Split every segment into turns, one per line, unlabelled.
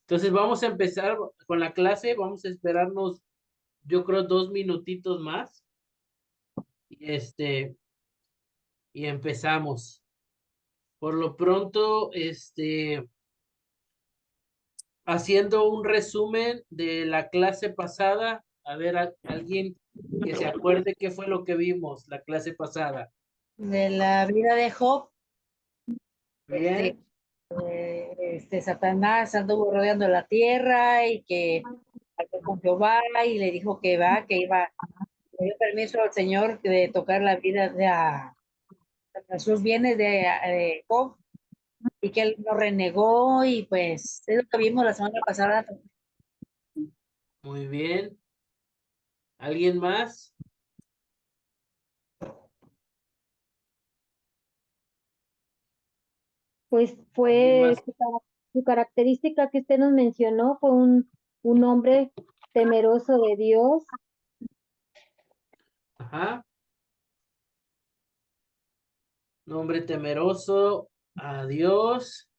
Entonces vamos a empezar con la clase, vamos a esperarnos, yo creo, 2 minutitos más y y empezamos. Por lo pronto, haciendo un resumen de la clase pasada, a ver, alguien que se acuerde qué fue lo que vimos la clase pasada.
De la vida de Job,
Bien,
Satanás anduvo rodeando la tierra y que habló con Jehová y le dijo que iba, le dio permiso al Señor de tocar la vida a sus bienes de Job y que él no renegó y pues es lo que vimos la semana pasada.
muy bien. ¿Alguien más?
Pues
¿Alguien
fue
más?
su característica que usted nos mencionó, fue un hombre temeroso de Dios.
Ajá. Nombre temeroso a Dios.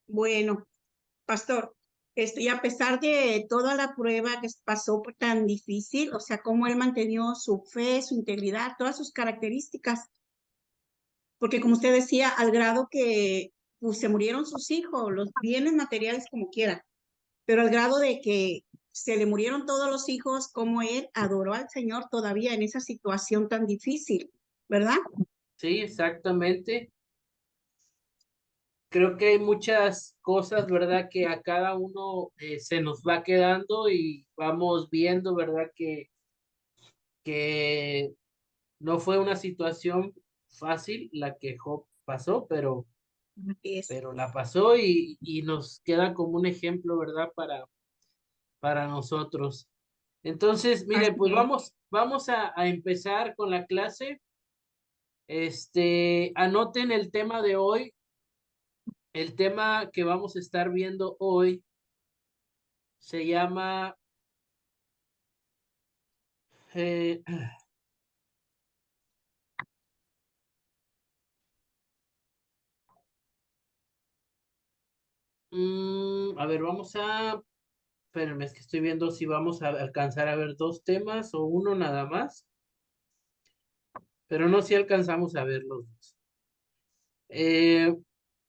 Bueno, pastor, y a pesar de toda la prueba que pasó por tan difícil, o sea, cómo él mantenió su fe, su integridad, todas sus características, porque como usted decía, al grado que pues, se murieron sus hijos, los bienes materiales como quiera, pero al grado de que se le murieron todos los hijos, como él adoró al Señor todavía en esa situación tan difícil, ¿verdad?
Sí, exactamente. Creo que hay muchas cosas, ¿verdad? Que a cada uno se nos va quedando y vamos viendo, ¿verdad? Que no fue una situación fácil la que Job pasó,
Así es.
pero la pasó y nos queda como un ejemplo, ¿verdad? Para nosotros. Entonces,
Así
mire, pues
es.
vamos a empezar con la clase. Anoten el tema de hoy. El tema que vamos a estar viendo hoy se llama eh, a ver, espérenme, es que estoy viendo si vamos a alcanzar a ver 2 temas o uno nada más, pero no si alcanzamos a ver los dos.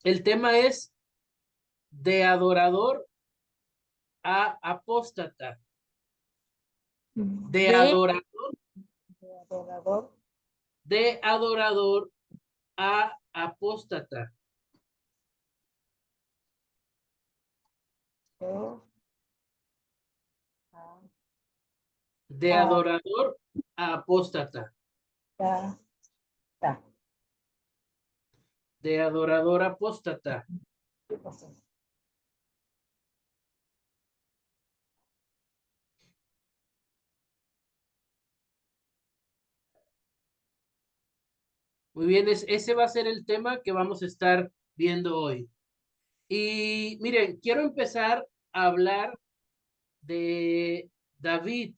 El tema es de adorador a apóstata, de
De
adorador,
adorador,
de adorador a apóstata,
yo,
de adorador a apóstata,
ta, ta.
de adorador a apóstata.
¿Qué pasó?
Muy bien, ese va a ser el tema que vamos a estar viendo hoy. Y miren, quiero empezar a hablar de David,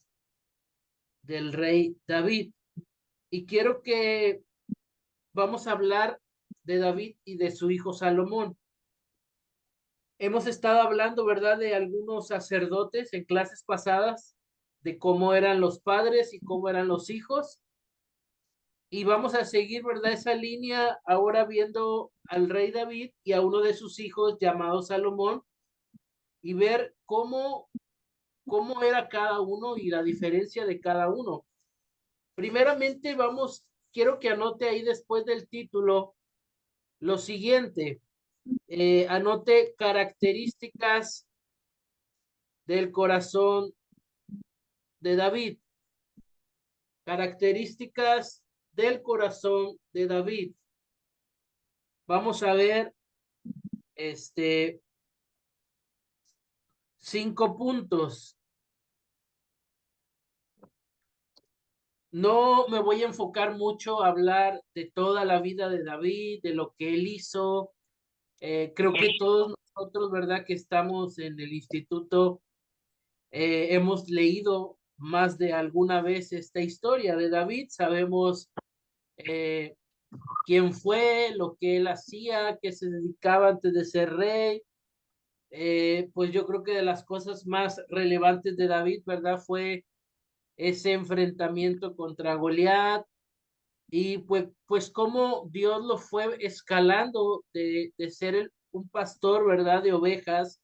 del rey David. Y quiero que vamos a hablar de David y de su hijo Salomón. Hemos estado hablando, ¿verdad?, de algunos sacerdotes en clases pasadas, de cómo eran los padres y cómo eran los hijos. Y vamos a seguir, ¿verdad?, esa línea ahora viendo al rey David y a uno de sus hijos llamado Salomón y ver cómo era cada uno y la diferencia de cada uno. Primeramente, quiero que anote ahí después del título lo siguiente. Anote características del corazón de David. Características del corazón de David. Vamos a ver 5 puntos. No me voy a enfocar mucho a hablar de toda la vida de David, de lo que él hizo. Creo que todos nosotros, ¿verdad?, que estamos en el instituto, hemos leído más de alguna vez esta historia de David. Sabemos quién fue, lo que él hacía, qué se dedicaba antes de ser rey. Pues yo creo que de las cosas más relevantes de David, ¿verdad? Fue ese enfrentamiento contra Goliat y pues cómo Dios lo fue escalando de ser un pastor, ¿verdad? De ovejas,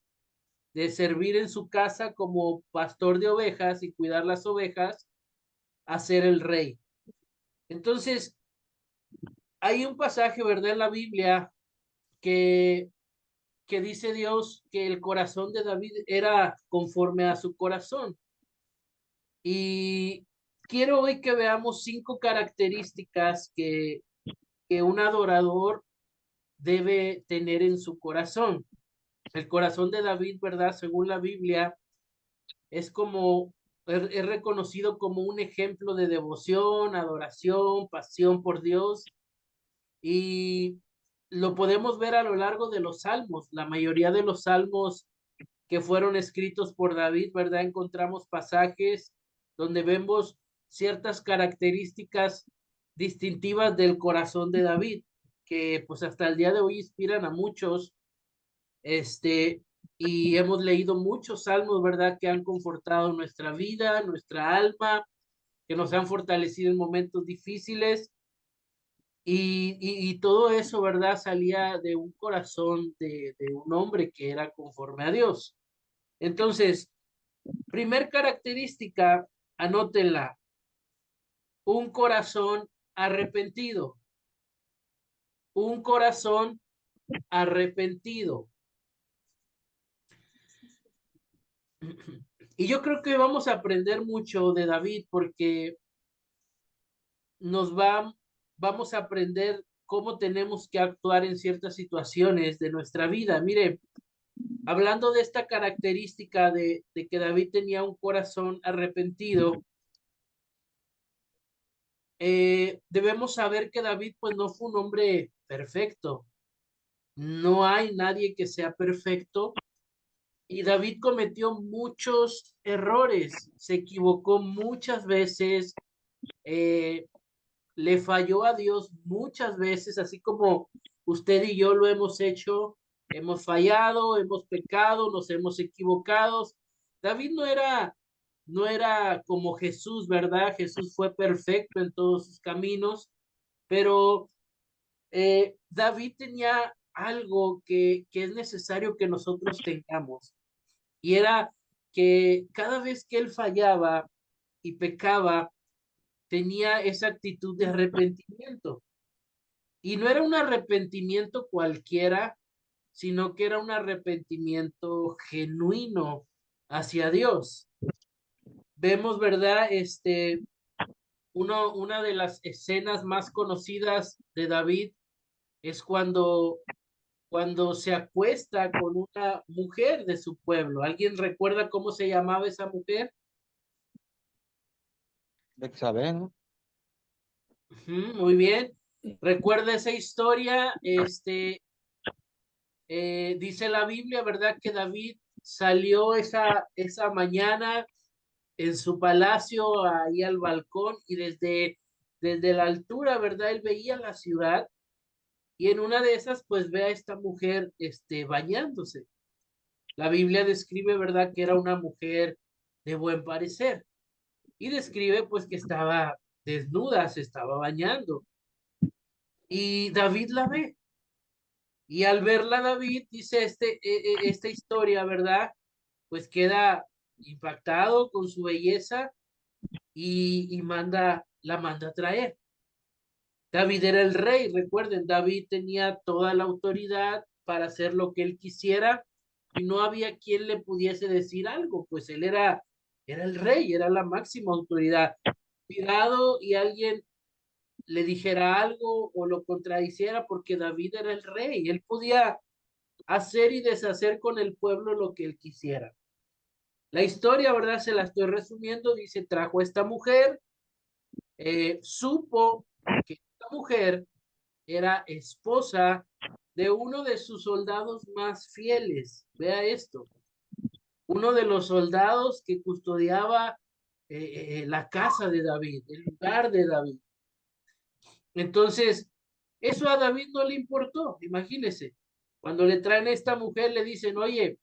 de servir en su casa como pastor de ovejas y cuidar las ovejas, a ser el rey. Entonces, hay un pasaje, ¿verdad? En la Biblia que, que dice Dios que el corazón de David era conforme a su corazón. Y quiero hoy que veamos 5 características que un adorador debe tener en su corazón. El corazón de David, ¿verdad? Según la Biblia, es como, es reconocido como un ejemplo de devoción, adoración, pasión por Dios. Y lo podemos ver a lo largo de los salmos. La mayoría de los salmos que fueron escritos por David, ¿verdad? Encontramos pasajes donde vemos ciertas características distintivas del corazón de David, que pues hasta el día de hoy inspiran a muchos, y hemos leído muchos salmos, ¿verdad? Que han confortado nuestra vida, nuestra alma, que nos han fortalecido en momentos difíciles. Y todo eso, ¿verdad? Salía de un corazón de un hombre que era conforme a Dios. Entonces, primer característica, anótenla, un corazón arrepentido, un corazón arrepentido. Y yo creo que vamos a aprender mucho de David porque vamos a aprender cómo tenemos que actuar en ciertas situaciones de nuestra vida. Mire, hablando de esta característica de que David tenía un corazón arrepentido, debemos saber que David pues no fue un hombre perfecto. No hay nadie que sea perfecto y David cometió muchos errores, se equivocó muchas veces, eh, le falló a Dios muchas veces, así como usted y yo lo hemos hecho, hemos fallado, hemos pecado, nos hemos equivocado. David no era como Jesús, ¿verdad? Jesús fue perfecto en todos sus caminos, pero David tenía algo que es necesario que nosotros tengamos, y era que cada vez que él fallaba y pecaba, tenía esa actitud de arrepentimiento. Y no era un arrepentimiento cualquiera, sino que era un arrepentimiento genuino hacia Dios. Vemos, ¿verdad? Una de las escenas más conocidas de David es cuando se acuesta con una mujer de su pueblo. ¿Alguien recuerda cómo se llamaba esa mujer?
Bexabé, ¿no?
Muy bien. Recuerda esa historia. Dice la Biblia, ¿verdad? Que David salió esa mañana en su palacio ahí al balcón y desde la altura, ¿verdad? Él veía la ciudad y en una de esas pues ve a esta mujer bañándose. La Biblia describe, ¿verdad? Que era una mujer de buen parecer y describe pues que estaba desnuda, se estaba bañando y David la ve. Y al verla David, dice esta historia, ¿verdad? Pues queda impactado con su belleza y la manda a traer. David era el rey, recuerden, David tenía toda la autoridad para hacer lo que él quisiera y no había quien le pudiese decir algo, pues él era el rey, era la máxima autoridad. Cuidado y alguien le dijera algo o lo contradiciera porque David era el rey, él podía hacer y deshacer con el pueblo lo que él quisiera. La historia, ¿verdad? Se la estoy resumiendo, dice, trajo a esta mujer, supo que esta mujer era esposa de uno de sus soldados más fieles. Vea esto, uno de los soldados que custodiaba la casa de David, el lugar de David. Entonces, Eso a David no le importó, imagínese. Cuando le traen a esta mujer, le dicen, oye,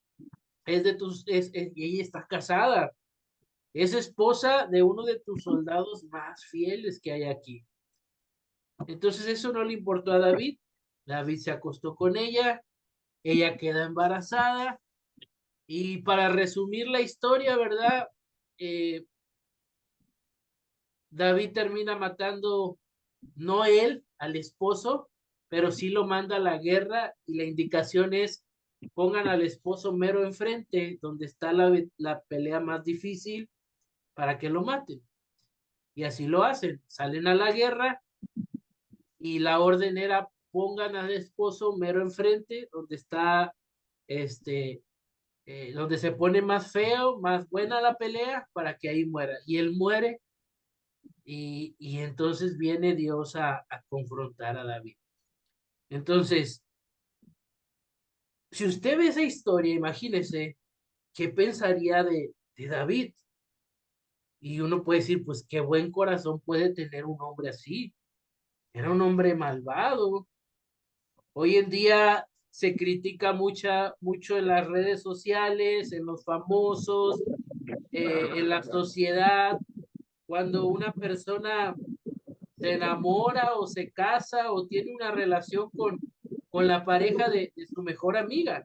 es de tus, y ella está casada, es esposa de uno de tus soldados más fieles que hay aquí. Entonces eso no le importó a David. David se acostó con ella queda embarazada y para resumir la historia, ¿verdad? Eh, David termina matando, no él, al esposo, pero sí lo manda a la guerra y la indicación es pongan al esposo mero enfrente, donde está la pelea más difícil, para que lo maten. Y así lo hacen, salen a la guerra y la orden era pongan al esposo mero enfrente, donde está, este, donde se pone más feo, más buena la pelea, para que ahí muera. Y él muere y entonces viene Dios a confrontar a David. Entonces, si usted ve esa historia, imagínese qué pensaría de David. Y uno puede decir, pues qué buen corazón puede tener un hombre así. Era un hombre malvado. Hoy en día se critica mucho en las redes sociales, en los famosos, en la sociedad, cuando una persona se enamora o se casa o tiene una relación con la pareja de su mejor amiga.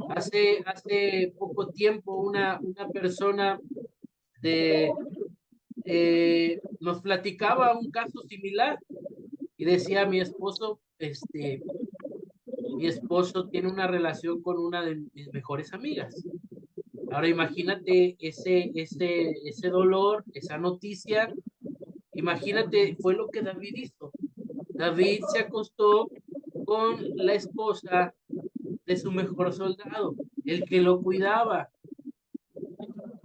Hace poco tiempo una persona de, nos platicaba un caso similar y decía mi esposo tiene una relación con una de mis mejores amigas. Ahora imagínate ese dolor, esa noticia, imagínate, fue lo que David hizo. David se acostó con la esposa de su mejor soldado, el que lo cuidaba.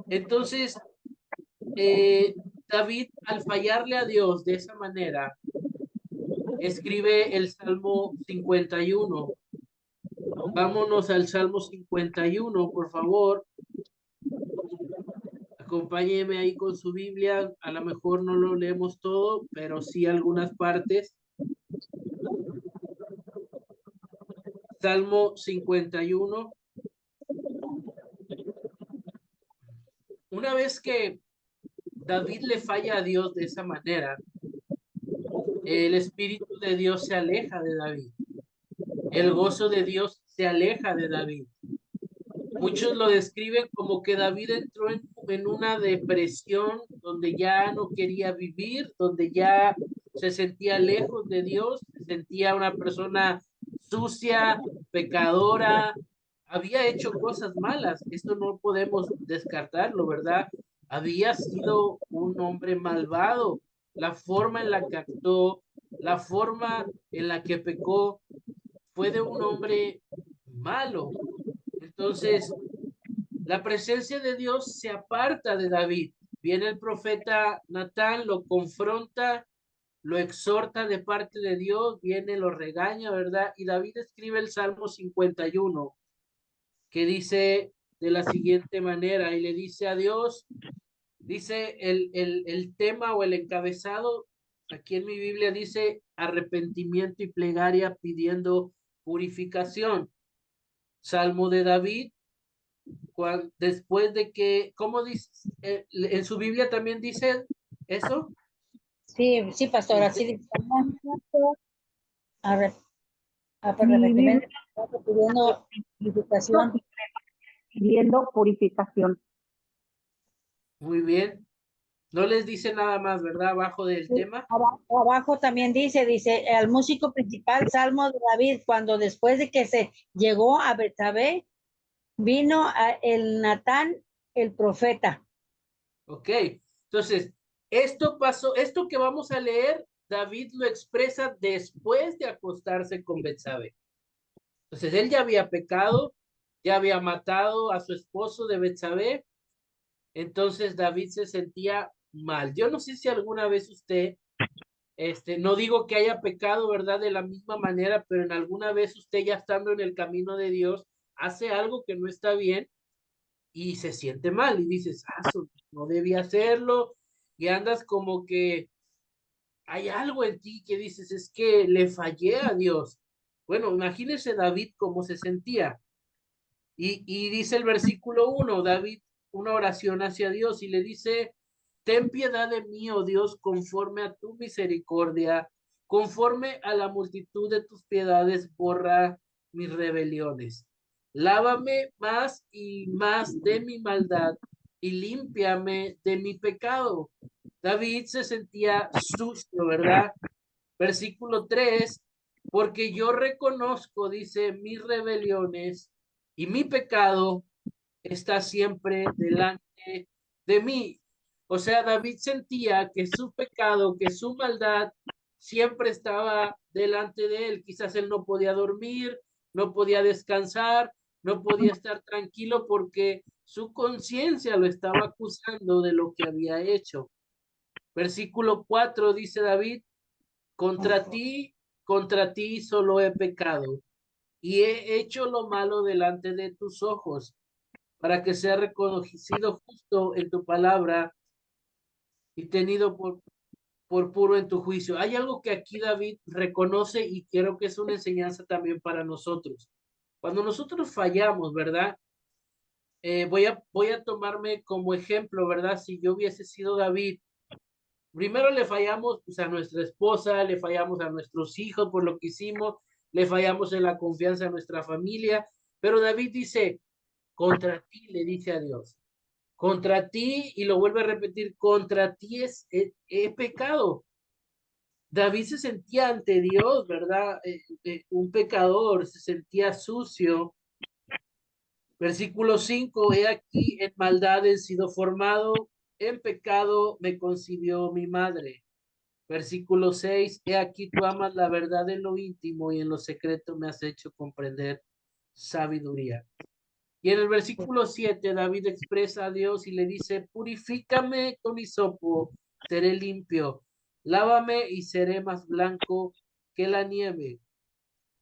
Entonces, David, al fallarle a Dios de esa manera, escribe el Salmo 51. Vámonos al Salmo 51, por favor. Acompáñeme ahí con su Biblia. A lo mejor no lo leemos todo, pero sí algunas partes. Salmo 51. Una vez que David le falla a Dios de esa manera, el Espíritu de Dios se aleja de David. El gozo de Dios se aleja de David. Muchos lo describen como que David entró en una depresión donde ya no quería vivir, donde ya se sentía lejos de Dios, se sentía una persona sucia, pecadora, había hecho cosas malas. Esto no podemos descartarlo, ¿verdad? Había sido un hombre malvado. La forma en la que actuó, la forma en la que pecó, fue de un hombre malo. Entonces, la presencia de Dios se aparta de David. Viene el profeta Natán, lo confronta, lo exhorta de parte de Dios, viene, lo regaña, ¿verdad? Y David escribe el Salmo 51, que dice de la siguiente manera, y le dice a Dios, dice el tema o el encabezado, aquí en mi Biblia dice arrepentimiento y plegaria pidiendo purificación. Salmo de David, después de que, ¿cómo dice? En su Biblia también dice eso.
Sí, sí, pastor, así dice. Por
Mi
arrepentimiento,
Biblia
pidiendo purificación.
pidiendo purificación.
Muy bien. No les dice nada más, ¿verdad? Abajo del tema.
Abajo también dice, el músico principal, Salmo de David, cuando después de que se llegó a Betsabé, vino el Natán, el profeta.
Ok. Entonces, esto pasó, esto que vamos a leer, David lo expresa después de acostarse con Betsabé. Entonces, él ya había pecado, ya había matado a su esposo de Betsabé. Entonces, David se sentía mal. Yo no sé si alguna vez usted no digo que haya pecado, ¿verdad? De la misma manera, pero en alguna vez usted ya estando en el camino de Dios, hace algo que no está bien y se siente mal y dices, no debía hacerlo y andas como que hay algo en ti que dices, es que le fallé a Dios. Bueno, imagínese David cómo se sentía. Y dice el versículo 1, David, una oración hacia Dios y le dice, ten piedad de mí, oh Dios, conforme a tu misericordia, conforme a la multitud de tus piedades, borra mis rebeliones. Lávame más y más de mi maldad y límpiame de mi pecado. David se sentía sucio, ¿verdad? Versículo 3, porque yo reconozco, dice, mis rebeliones y mi pecado está siempre delante de mí. O sea, David sentía que su pecado, que su maldad siempre estaba delante de él. Quizás él no podía dormir, no podía descansar, no podía estar tranquilo porque su conciencia lo estaba acusando de lo que había hecho. Versículo 4 dice David, contra ti solo he pecado y he hecho lo malo delante de tus ojos, para que sea reconocido justo en tu palabra y tenido por puro en tu juicio. Hay algo que aquí David reconoce y creo que es una enseñanza también para nosotros. Cuando nosotros fallamos, ¿verdad? Voy a tomarme como ejemplo, ¿verdad? Si yo hubiese sido David, primero le fallamos pues, a nuestra esposa, le fallamos a nuestros hijos por lo que hicimos, le fallamos en la confianza a nuestra familia, pero David dice, contra ti le dice a Dios, contra ti, y lo vuelve a repetir, contra ti he pecado. David se sentía ante Dios, ¿verdad? Un pecador, se sentía sucio. Versículo 5, he aquí en maldad he sido formado, en pecado me concibió mi madre. Versículo 6, he aquí tú amas la verdad en lo íntimo y en lo secreto me has hecho comprender sabiduría. Y en el versículo 7, David expresa a Dios y le dice, purifícame con hisopo, seré limpio, lávame y seré más blanco que la nieve.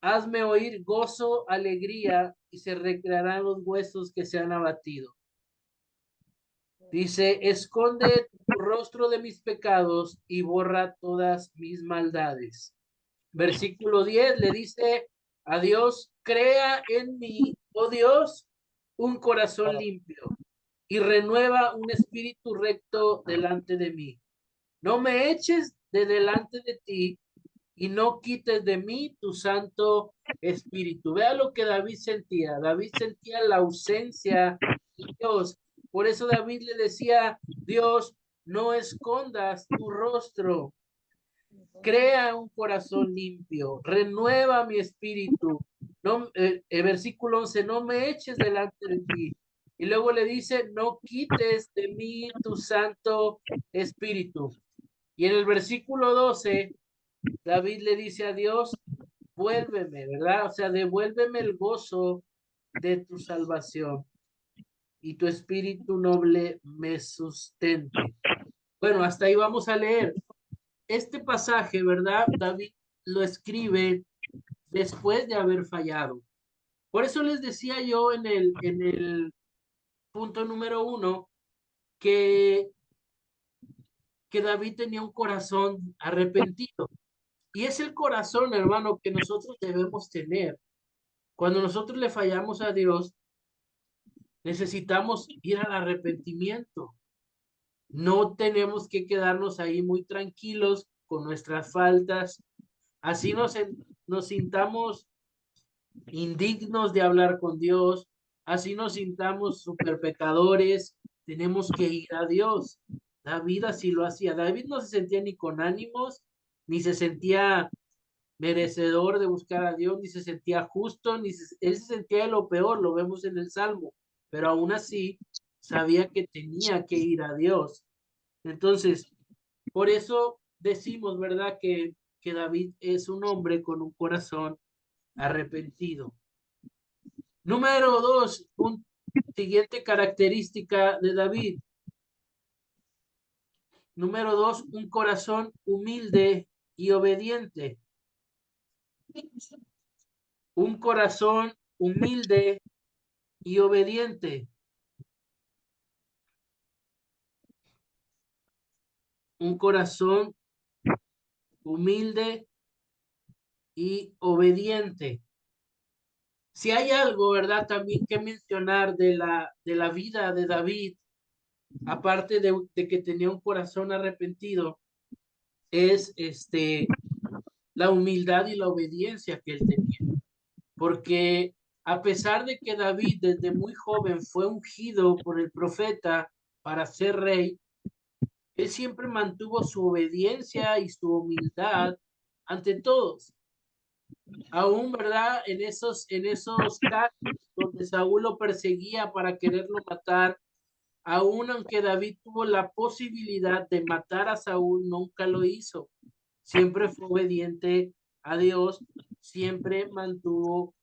Hazme oír gozo, alegría, y se recrearán los huesos que se han abatido. Dice, esconde tu rostro de mis pecados y borra todas mis maldades. Versículo 10 le dice a Dios, crea en mí, oh Dios, un corazón limpio y renueva un espíritu recto delante de mí. No me eches de delante de ti y no quites de mí tu santo espíritu. Vea lo que David sentía. David sentía la ausencia de Dios. Por eso David le decía, Dios, no escondas tu rostro. Crea un corazón limpio, renueva mi espíritu. No, el versículo 11, no me eches delante de ti. Y luego le dice, no quites de mí tu santo espíritu. Y en el versículo 12, David le dice a Dios, vuélveme, ¿verdad? O sea, devuélveme el gozo de tu salvación y tu espíritu noble me sustente. Bueno, hasta ahí vamos a leer. Este pasaje, ¿verdad? David lo escribe después de haber fallado. Por eso les decía yo en el punto número 1 que, que David tenía un corazón arrepentido. Y es el corazón, hermano, que nosotros debemos tener. Cuando nosotros le fallamos a Dios, necesitamos ir al arrepentimiento. No tenemos que quedarnos ahí muy tranquilos con nuestras faltas. Así nos sintamos indignos de hablar con Dios, así nos sintamos super pecadores, tenemos que ir a Dios. David así lo hacía. David no se sentía ni con ánimos, ni se sentía merecedor de buscar a Dios, ni se sentía justo, él se sentía de lo peor, lo vemos en el Salmo, pero aún así sabía que tenía que ir a Dios. Entonces, por eso decimos, ¿verdad? Que David es un hombre con un corazón arrepentido. Número 2, un siguiente característica de David. Número 2, un corazón humilde y obediente. Un corazón humilde y obediente. Un corazón humilde y obediente. Si hay algo, ¿verdad? También que mencionar de la vida de David, aparte de que tenía un corazón arrepentido, es la humildad y la obediencia que él tenía. Porque a pesar de que David desde muy joven fue ungido por el profeta para ser rey, él siempre mantuvo su obediencia y su humildad ante todos. Aún, ¿verdad? En esos casos donde Saúl lo perseguía para quererlo matar, aún aunque David tuvo la posibilidad de matar a Saúl, nunca lo hizo. Siempre fue obediente a Dios, siempre mantuvo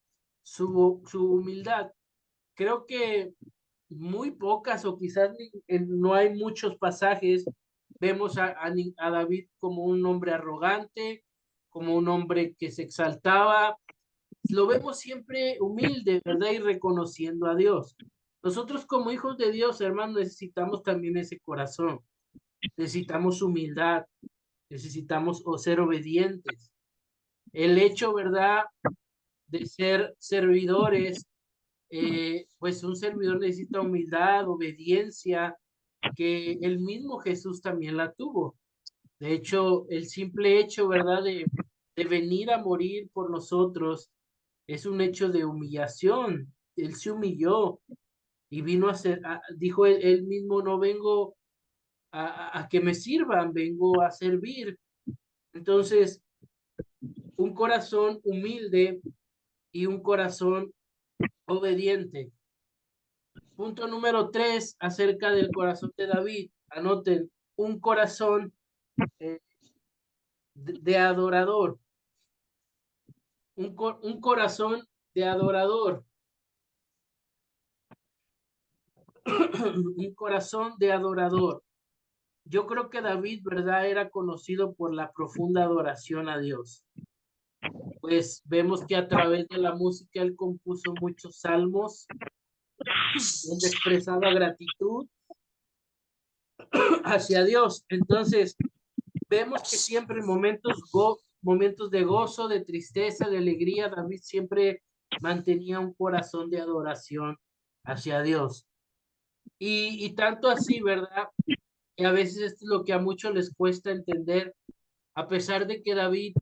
su humildad. Creo que muy pocas o quizás no hay muchos pasajes, vemos a David como un hombre arrogante, como un hombre que se exaltaba, lo vemos siempre humilde, ¿verdad? Y reconociendo a Dios. Nosotros como hijos de Dios, hermanos, necesitamos también ese corazón, necesitamos humildad, necesitamos ser obedientes. El hecho, ¿verdad?, de ser servidores, pues un servidor necesita humildad, obediencia, que el mismo Jesús también la tuvo. De hecho, el simple hecho, ¿verdad?, de venir a morir por nosotros es un hecho de humillación. Él se humilló y vino a ser, dijo él mismo, no vengo a que me sirvan, vengo a servir. Entonces, un corazón humilde y un corazón obediente. Punto número 3 acerca del corazón de David. Anoten, un corazón eh, de adorador. Un corazón de adorador. Un corazón de adorador. Yo creo que David, ¿verdad?, era conocido por la profunda adoración a Dios. Pues vemos que a través de la música él compuso muchos salmos donde expresaba gratitud hacia Dios. Entonces, vemos que siempre en momentos de gozo, de tristeza, de alegría, David siempre mantenía un corazón de adoración hacia Dios. Y tanto así, ¿verdad?, que a veces esto es lo que a muchos les cuesta entender, a pesar de que David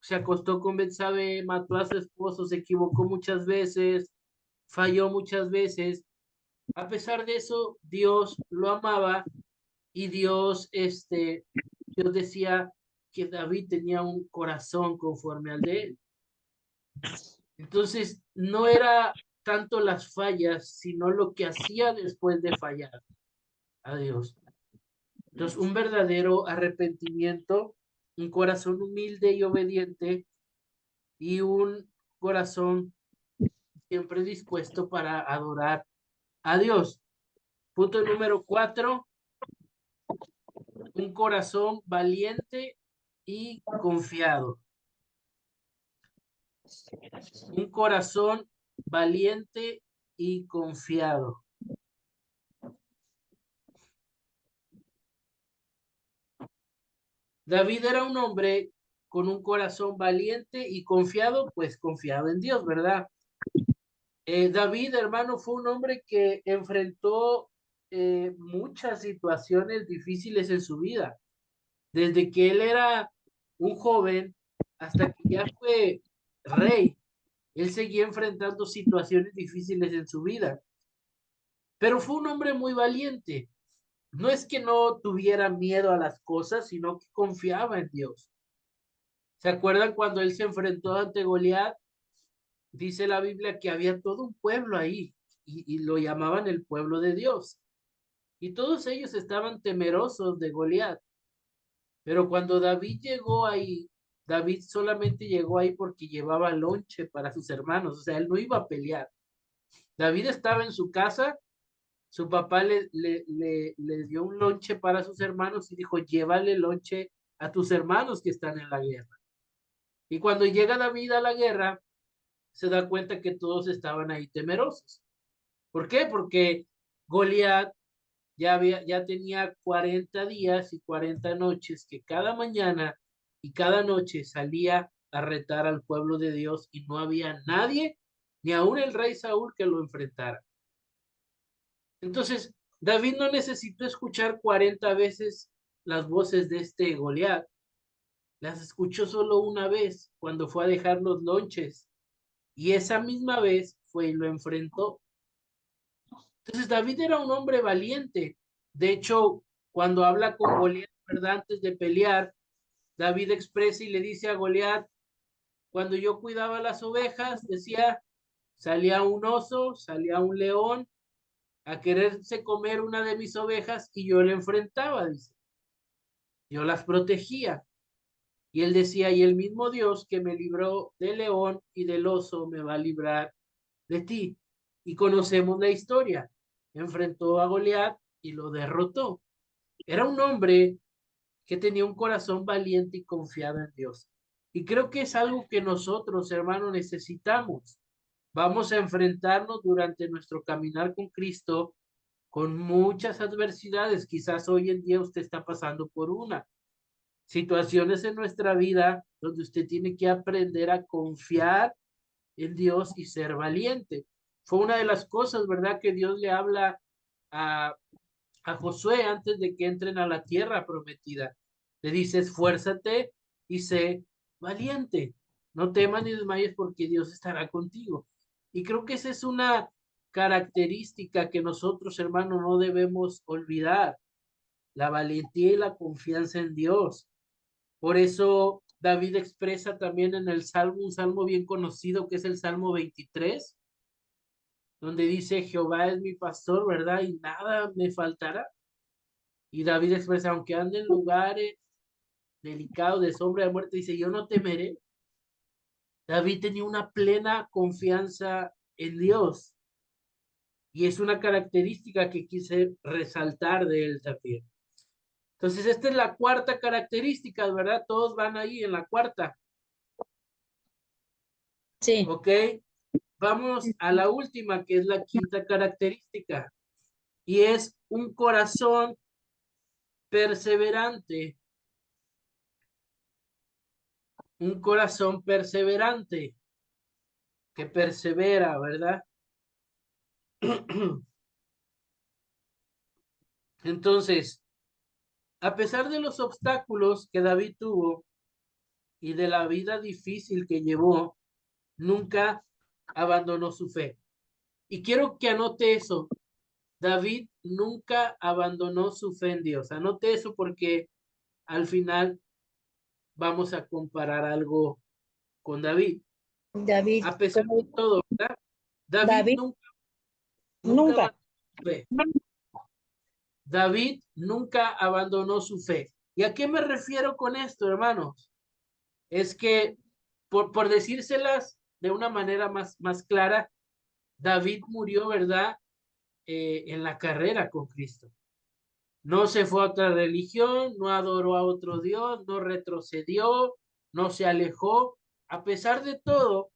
se acostó con Betsabe, mató a su esposo, se equivocó muchas veces, falló muchas veces. A pesar de eso, Dios lo amaba y Dios decía que David tenía un corazón conforme al de él. Entonces, no era tanto las fallas, sino lo que hacía después de fallar a Dios. Entonces, un verdadero arrepentimiento, un corazón humilde y obediente y un corazón siempre dispuesto para adorar a Dios. Punto número 4, un corazón valiente y confiado. Un corazón valiente y confiado. David era un hombre con un corazón valiente y confiado, pues confiado en Dios, ¿verdad? David, hermano, fue un hombre que enfrentó muchas situaciones difíciles en su vida. Desde que él era un joven hasta que ya fue rey, él seguía enfrentando situaciones difíciles en su vida. Pero fue un hombre muy valiente. No es que no tuviera miedo a las cosas, sino que confiaba en Dios. ¿Se acuerdan cuando él se enfrentó ante Goliat? Dice la Biblia que había todo un pueblo ahí y lo llamaban el pueblo de Dios. Y todos ellos estaban temerosos de Goliat. Pero cuando David llegó ahí, David solamente llegó ahí porque llevaba lonche para sus hermanos. O sea, él no iba a pelear. David estaba en su casa, su papá le dio un lonche para sus hermanos y dijo, llévale lonche a tus hermanos que están en la guerra. Y cuando llega David a la guerra, se da cuenta que todos estaban ahí temerosos. ¿Por qué? Porque Goliat ya tenía 40 días y 40 noches que cada mañana y cada noche salía a retar al pueblo de Dios y no había nadie, ni aun el rey Saúl, que lo enfrentara. Entonces, David no necesitó escuchar 40 veces las voces de este Goliat. Las escuchó solo una vez cuando fue a dejar los lonches y esa misma vez fue y lo enfrentó. Entonces, David era un hombre valiente. De hecho, cuando habla con Goliat, ¿verdad? Antes de pelear, David expresa y le dice a Goliat, cuando yo cuidaba las ovejas, decía, salía un oso, salía un león a quererse comer una de mis ovejas y yo le enfrentaba, dice. Yo las protegía. Y él decía, y el mismo Dios que me libró del león y del oso me va a librar de ti. Y conocemos la historia. Enfrentó a Goliat y lo derrotó. Era un hombre que tenía un corazón valiente y confiado en Dios. Y creo que es algo que nosotros, hermanos, necesitamos. Vamos a enfrentarnos durante nuestro caminar con Cristo con muchas adversidades. Quizás hoy en día usted está pasando por una. Situaciones en nuestra vida donde usted tiene que aprender a confiar en Dios y ser valiente. Fue una de las cosas, ¿verdad? Que Dios le habla a, a Josué antes de que entren a la tierra prometida. Le dice, esfuérzate y sé valiente. No temas ni desmayes porque Dios estará contigo. Y creo que esa es una característica que nosotros, hermanos, no debemos olvidar. La valentía y la confianza en Dios. Por eso David expresa también en el Salmo, un salmo bien conocido que es el Salmo 23, donde dice, Jehová es mi pastor, ¿verdad? Y nada me faltará. Y David expresa, aunque ande en lugares delicados de sombra de muerte, dice, yo no temeré. David tenía una plena confianza en Dios. Y es una característica que quise resaltar de él también. Entonces, esta es la cuarta característica, ¿verdad? Todos van ahí en la cuarta.
Sí.
¿Ok? Vamos a la última, que es la quinta característica, y es un corazón perseverante. Un corazón perseverante, que persevera, ¿verdad? Entonces, a pesar de los obstáculos que David tuvo y de la vida difícil que llevó, nunca abandonó su fe. Y quiero que anote eso. David nunca abandonó su fe en Dios. Anote eso porque al final vamos a comparar algo con David.
David,
A pesar de todo, ¿verdad? David
David
nunca
nunca.
abandonó su fe. David nunca abandonó su fe. ¿Y a qué me refiero con esto, hermanos? Es que, por decírselas de una manera más clara, David murió, ¿verdad? En la carrera con Cristo. No se fue a otra religión, no adoró a otro Dios, no retrocedió, no se alejó. A pesar de todo,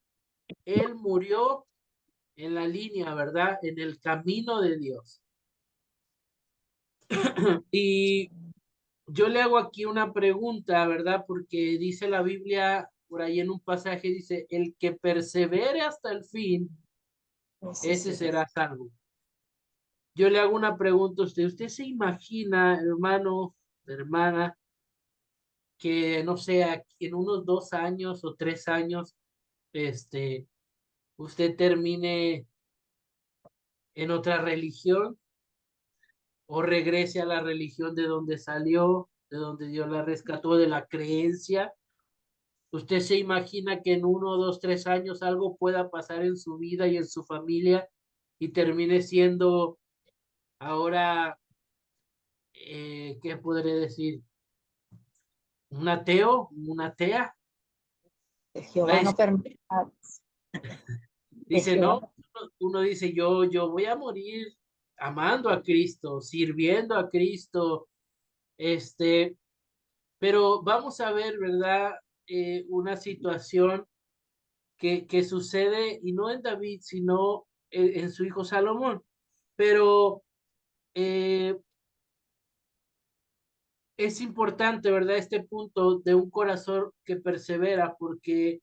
él murió en la línea, ¿verdad? En el camino de Dios. Y yo le hago aquí una pregunta, ¿verdad? Porque dice la Biblia, por ahí en un pasaje, dice, el que persevere hasta el fin, ese será salvo. Yo le hago una pregunta a usted. ¿Usted se imagina, hermano, hermana, que, no sé, en unos 2 años o 3 años, usted termine en otra religión o regrese a la religión de donde salió, de donde Dios la rescató, de la creencia? ¿Usted se imagina que en 1, 2, 3 años algo pueda pasar en su vida y en su familia y termine siendo ahora, ¿qué podré decir? ¿Un ateo? ¿Una atea? Va a
Jehová no
decir,
permita.
dice,
Jehová.
no, uno dice, yo voy a morir amando a Cristo, sirviendo a Cristo, pero vamos a ver, ¿verdad? Una situación que sucede, y no en David, sino en su hijo Salomón. Pero es importante, ¿verdad? Este punto de un corazón que persevera, porque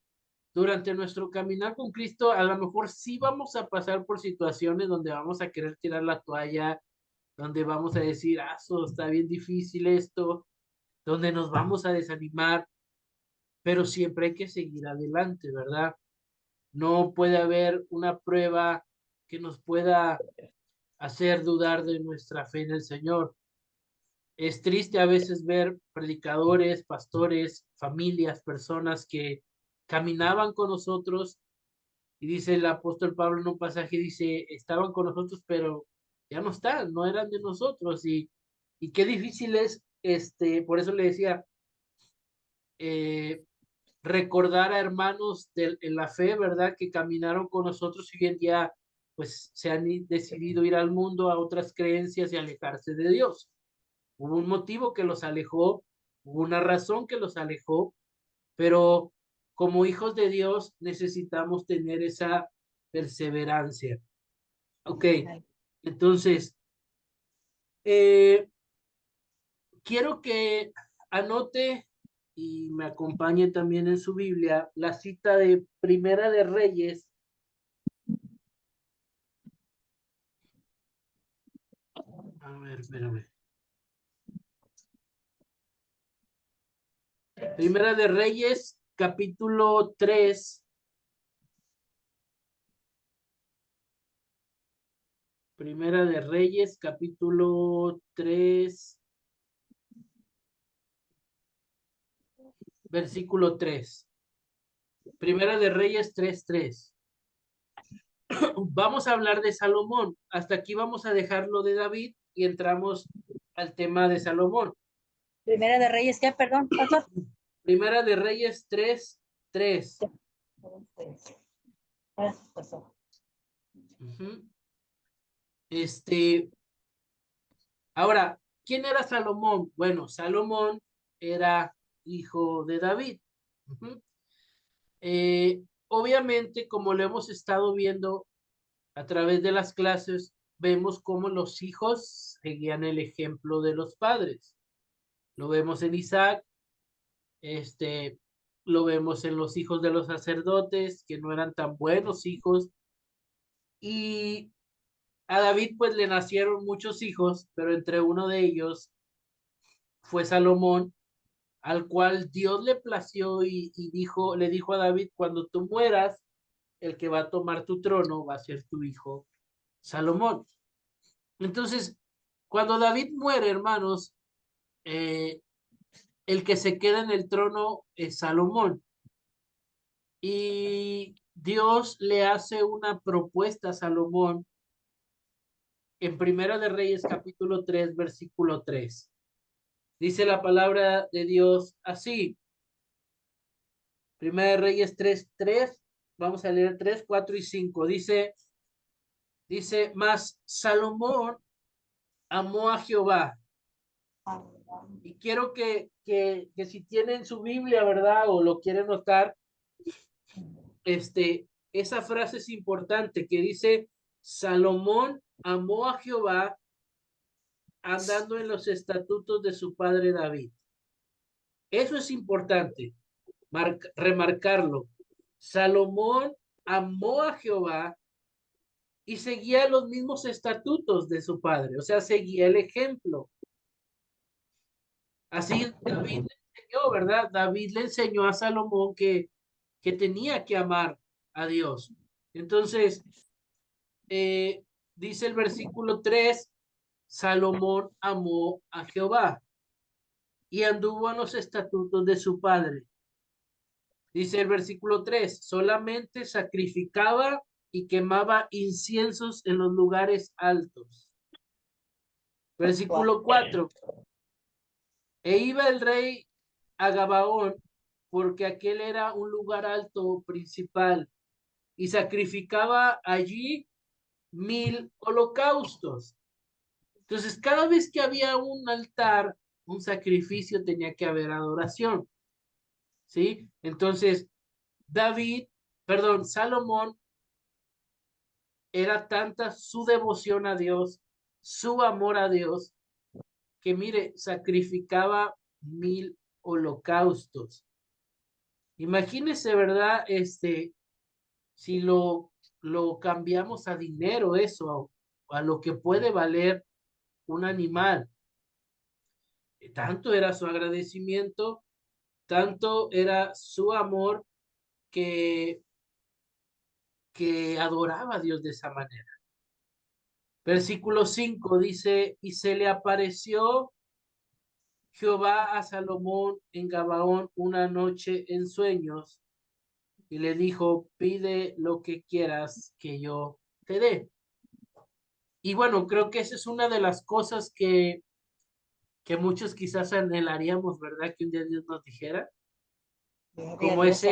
durante nuestro caminar con Cristo, a lo mejor sí vamos a pasar por situaciones donde vamos a querer tirar la toalla, donde vamos a decir, ah, eso está bien difícil esto, donde nos vamos a desanimar, pero siempre hay que seguir adelante, ¿verdad? No puede haber una prueba que nos pueda hacer dudar de nuestra fe en el Señor. Es triste a veces ver predicadores, pastores, familias, personas que caminaban con nosotros y dice el apóstol Pablo en un pasaje, dice, estaban con nosotros, pero ya no están, no eran de nosotros y qué difícil es, por eso le decía, eh, recordar a hermanos en la fe, ¿verdad? Que caminaron con nosotros y hoy en día pues se han decidido ir al mundo, a otras creencias y alejarse de Dios. Hubo un motivo que los alejó, hubo una razón que los alejó, pero como hijos de Dios necesitamos tener esa perseverancia. Ok, entonces, eh, quiero que anote y me acompañe también en su Biblia la cita de Primera de Reyes. A ver, espérame. Primera de Reyes, capítulo 3. Primera de Reyes, capítulo 3, versículo 3. Primera de Reyes 3:3. Vamos a hablar de Salomón. Hasta aquí vamos a dejarlo de David y entramos al tema de Salomón.
Primera de Reyes, ¿qué? Perdón, pastor.
Primera de Reyes 3:3. Ujú. Ahora, ¿quién era Salomón? Bueno, Salomón era hijo de David. Ujú. Obviamente, como lo hemos estado viendo a través de las clases, vemos cómo los hijos seguían el ejemplo de los padres. Lo vemos en Isaac, este, lo vemos en los hijos de los sacerdotes, que no eran tan buenos hijos. Y a David pues le nacieron muchos hijos, pero entre uno de ellos fue Salomón, al cual Dios le plació y le dijo a David, cuando tú mueras, el que va a tomar tu trono va a ser tu hijo Salomón. Entonces, cuando David muere, hermanos, eh, el que se queda en el trono es Salomón. Y Dios le hace una propuesta a Salomón en Primera de Reyes capítulo 3 versículo 3. Dice la palabra de Dios así. Primera de Reyes 3:3. Vamos a leer 3, 4 y 5. Dice, mas Salomón amó a Jehová. Y quiero que si tienen su Biblia, ¿verdad? O lo quieren notar, esa frase es importante que dice, Salomón amó a Jehová andando en los estatutos de su padre David. Eso es importante, remarcarlo. Salomón amó a Jehová y seguía los mismos estatutos de su padre, o sea, seguía el ejemplo. Así David le enseñó, ¿verdad? David le enseñó a Salomón que tenía que amar a Dios. Entonces, dice el versículo 3, Salomón amó a Jehová y anduvo en los estatutos de su padre. Dice el versículo 3, solamente sacrificaba y quemaba inciensos en los lugares altos. Versículo 4, e iba el rey a Gabaón, porque aquel era un lugar alto principal, y sacrificaba allí 1000 holocaustos. Entonces, cada vez que había un altar, un sacrificio, tenía que haber adoración. ¿Sí? Entonces, Salomón, era tanta su devoción a Dios, su amor a Dios, que mire, sacrificaba 1000 holocaustos. Imagínese, ¿verdad? Si lo cambiamos a dinero, eso, a lo que puede valer un animal. Tanto era su agradecimiento, tanto era su amor que, que adoraba a Dios de esa manera. Versículo 5 dice, y se le apareció Jehová a Salomón en Gabaón una noche en sueños y le dijo, pide lo que quieras que yo te dé. Y bueno, creo que esa es una de las cosas que muchos quizás anhelaríamos, ¿verdad? Que un día Dios nos dijera,
Gloria a
como
Dios.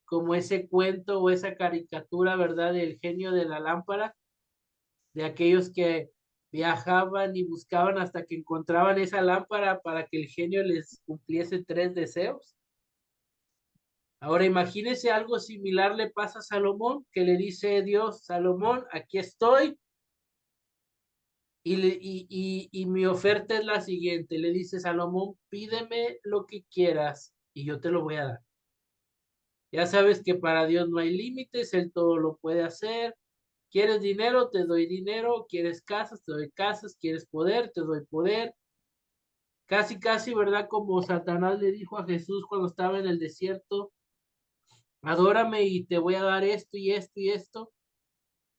como ese cuento o esa caricatura, ¿verdad? Del genio de la lámpara, de aquellos que viajaban y buscaban hasta que encontraban esa lámpara para que el genio les cumpliese 3 deseos. Ahora imagínese algo similar le pasa a Salomón, que le dice Dios, Salomón, aquí estoy, y mi oferta es la siguiente, le dice Salomón, pídeme lo que quieras y yo te lo voy a dar. Ya sabes que para Dios no hay límites, Él todo lo puede hacer. ¿Quieres dinero? Te doy dinero. ¿Quieres casas? Te doy casas. ¿Quieres poder? Te doy poder. Casi, casi, ¿verdad? Como Satanás le dijo a Jesús cuando estaba en el desierto, adórame y te voy a dar esto y esto y esto.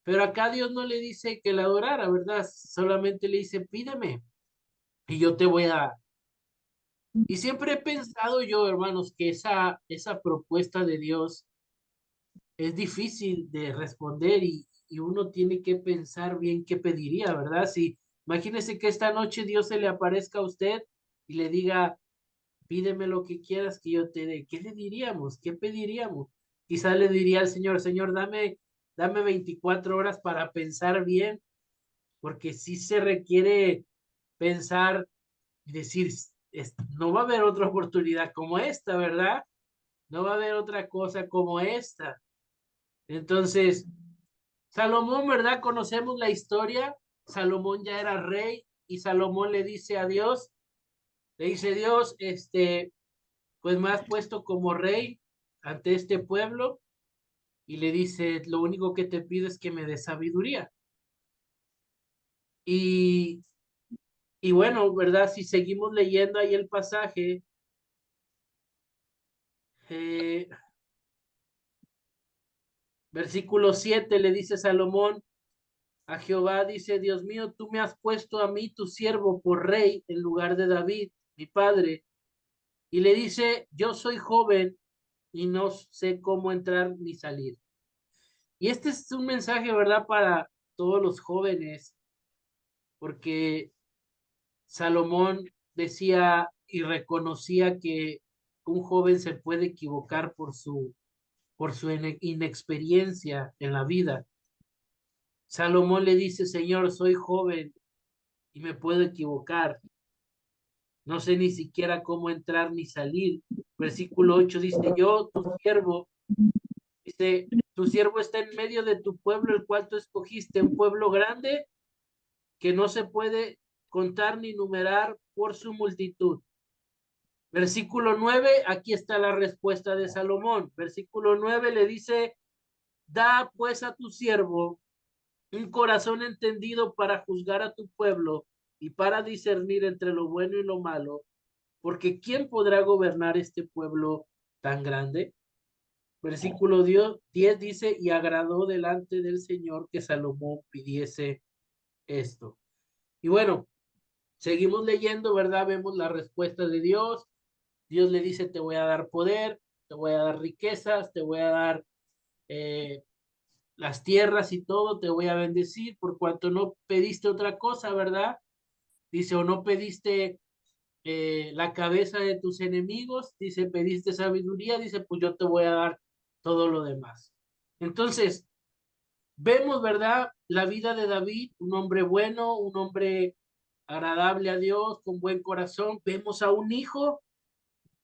Pero acá Dios no le dice que le adorara, ¿verdad? Solamente le dice, pídeme y yo te voy a dar. Y siempre he pensado yo, hermanos, que esa propuesta de Dios es difícil de responder y uno tiene que pensar bien qué pediría, ¿verdad? Si imagínese que esta noche Dios se le aparezca a usted y le diga, pídeme lo que quieras que yo te dé. ¿Qué le diríamos? ¿Qué pediríamos? Quizá le diría al Señor, Señor, dame 24 horas para pensar bien, porque sí se requiere pensar y decir, no va a haber otra oportunidad como esta, ¿verdad? No va a haber otra cosa como esta. Entonces, Salomón, ¿verdad? Conocemos la historia. Salomón ya era rey y Salomón le dice a Dios, le dice Dios, pues me has puesto como rey ante este pueblo y le dice, lo único que te pido es que me des sabiduría. Y, y bueno, ¿verdad? Si seguimos leyendo ahí el pasaje, eh, versículo 7 le dice Salomón a Jehová, dice, Dios mío, tú me has puesto a mí, tu siervo, por rey en lugar de David, mi padre. Y le dice, yo soy joven y no sé cómo entrar ni salir. Y este es un mensaje, ¿verdad? Para todos los jóvenes, porque Salomón decía y reconocía que un joven se puede equivocar por su inexperiencia en la vida. Salomón le dice, Señor, soy joven y me puedo equivocar. No sé ni siquiera cómo entrar ni salir. Versículo 8 dice, yo, tu siervo, dice, tu siervo está en medio de tu pueblo, el cual tú escogiste, un pueblo grande que no se puede contar ni numerar por su multitud. Versículo 9, aquí está la respuesta de Salomón. Versículo 9 le dice, da pues a tu siervo un corazón entendido para juzgar a tu pueblo y para discernir entre lo bueno y lo malo, porque ¿quién podrá gobernar este pueblo tan grande? Versículo 10 dice, y agradó delante del Señor que Salomón pidiese esto. Y bueno, seguimos leyendo, ¿verdad? Vemos la respuesta de Dios. Dios le dice, te voy a dar poder, te voy a dar riquezas, te voy a dar las tierras y todo, te voy a bendecir por cuanto no pediste otra cosa, ¿verdad? Dice, o no pediste la cabeza de tus enemigos, dice, pediste sabiduría, dice, pues yo te voy a dar todo lo demás. Entonces, vemos, ¿verdad? La vida de David, un hombre bueno, un hombre agradable a Dios, con buen corazón. Vemos a un hijo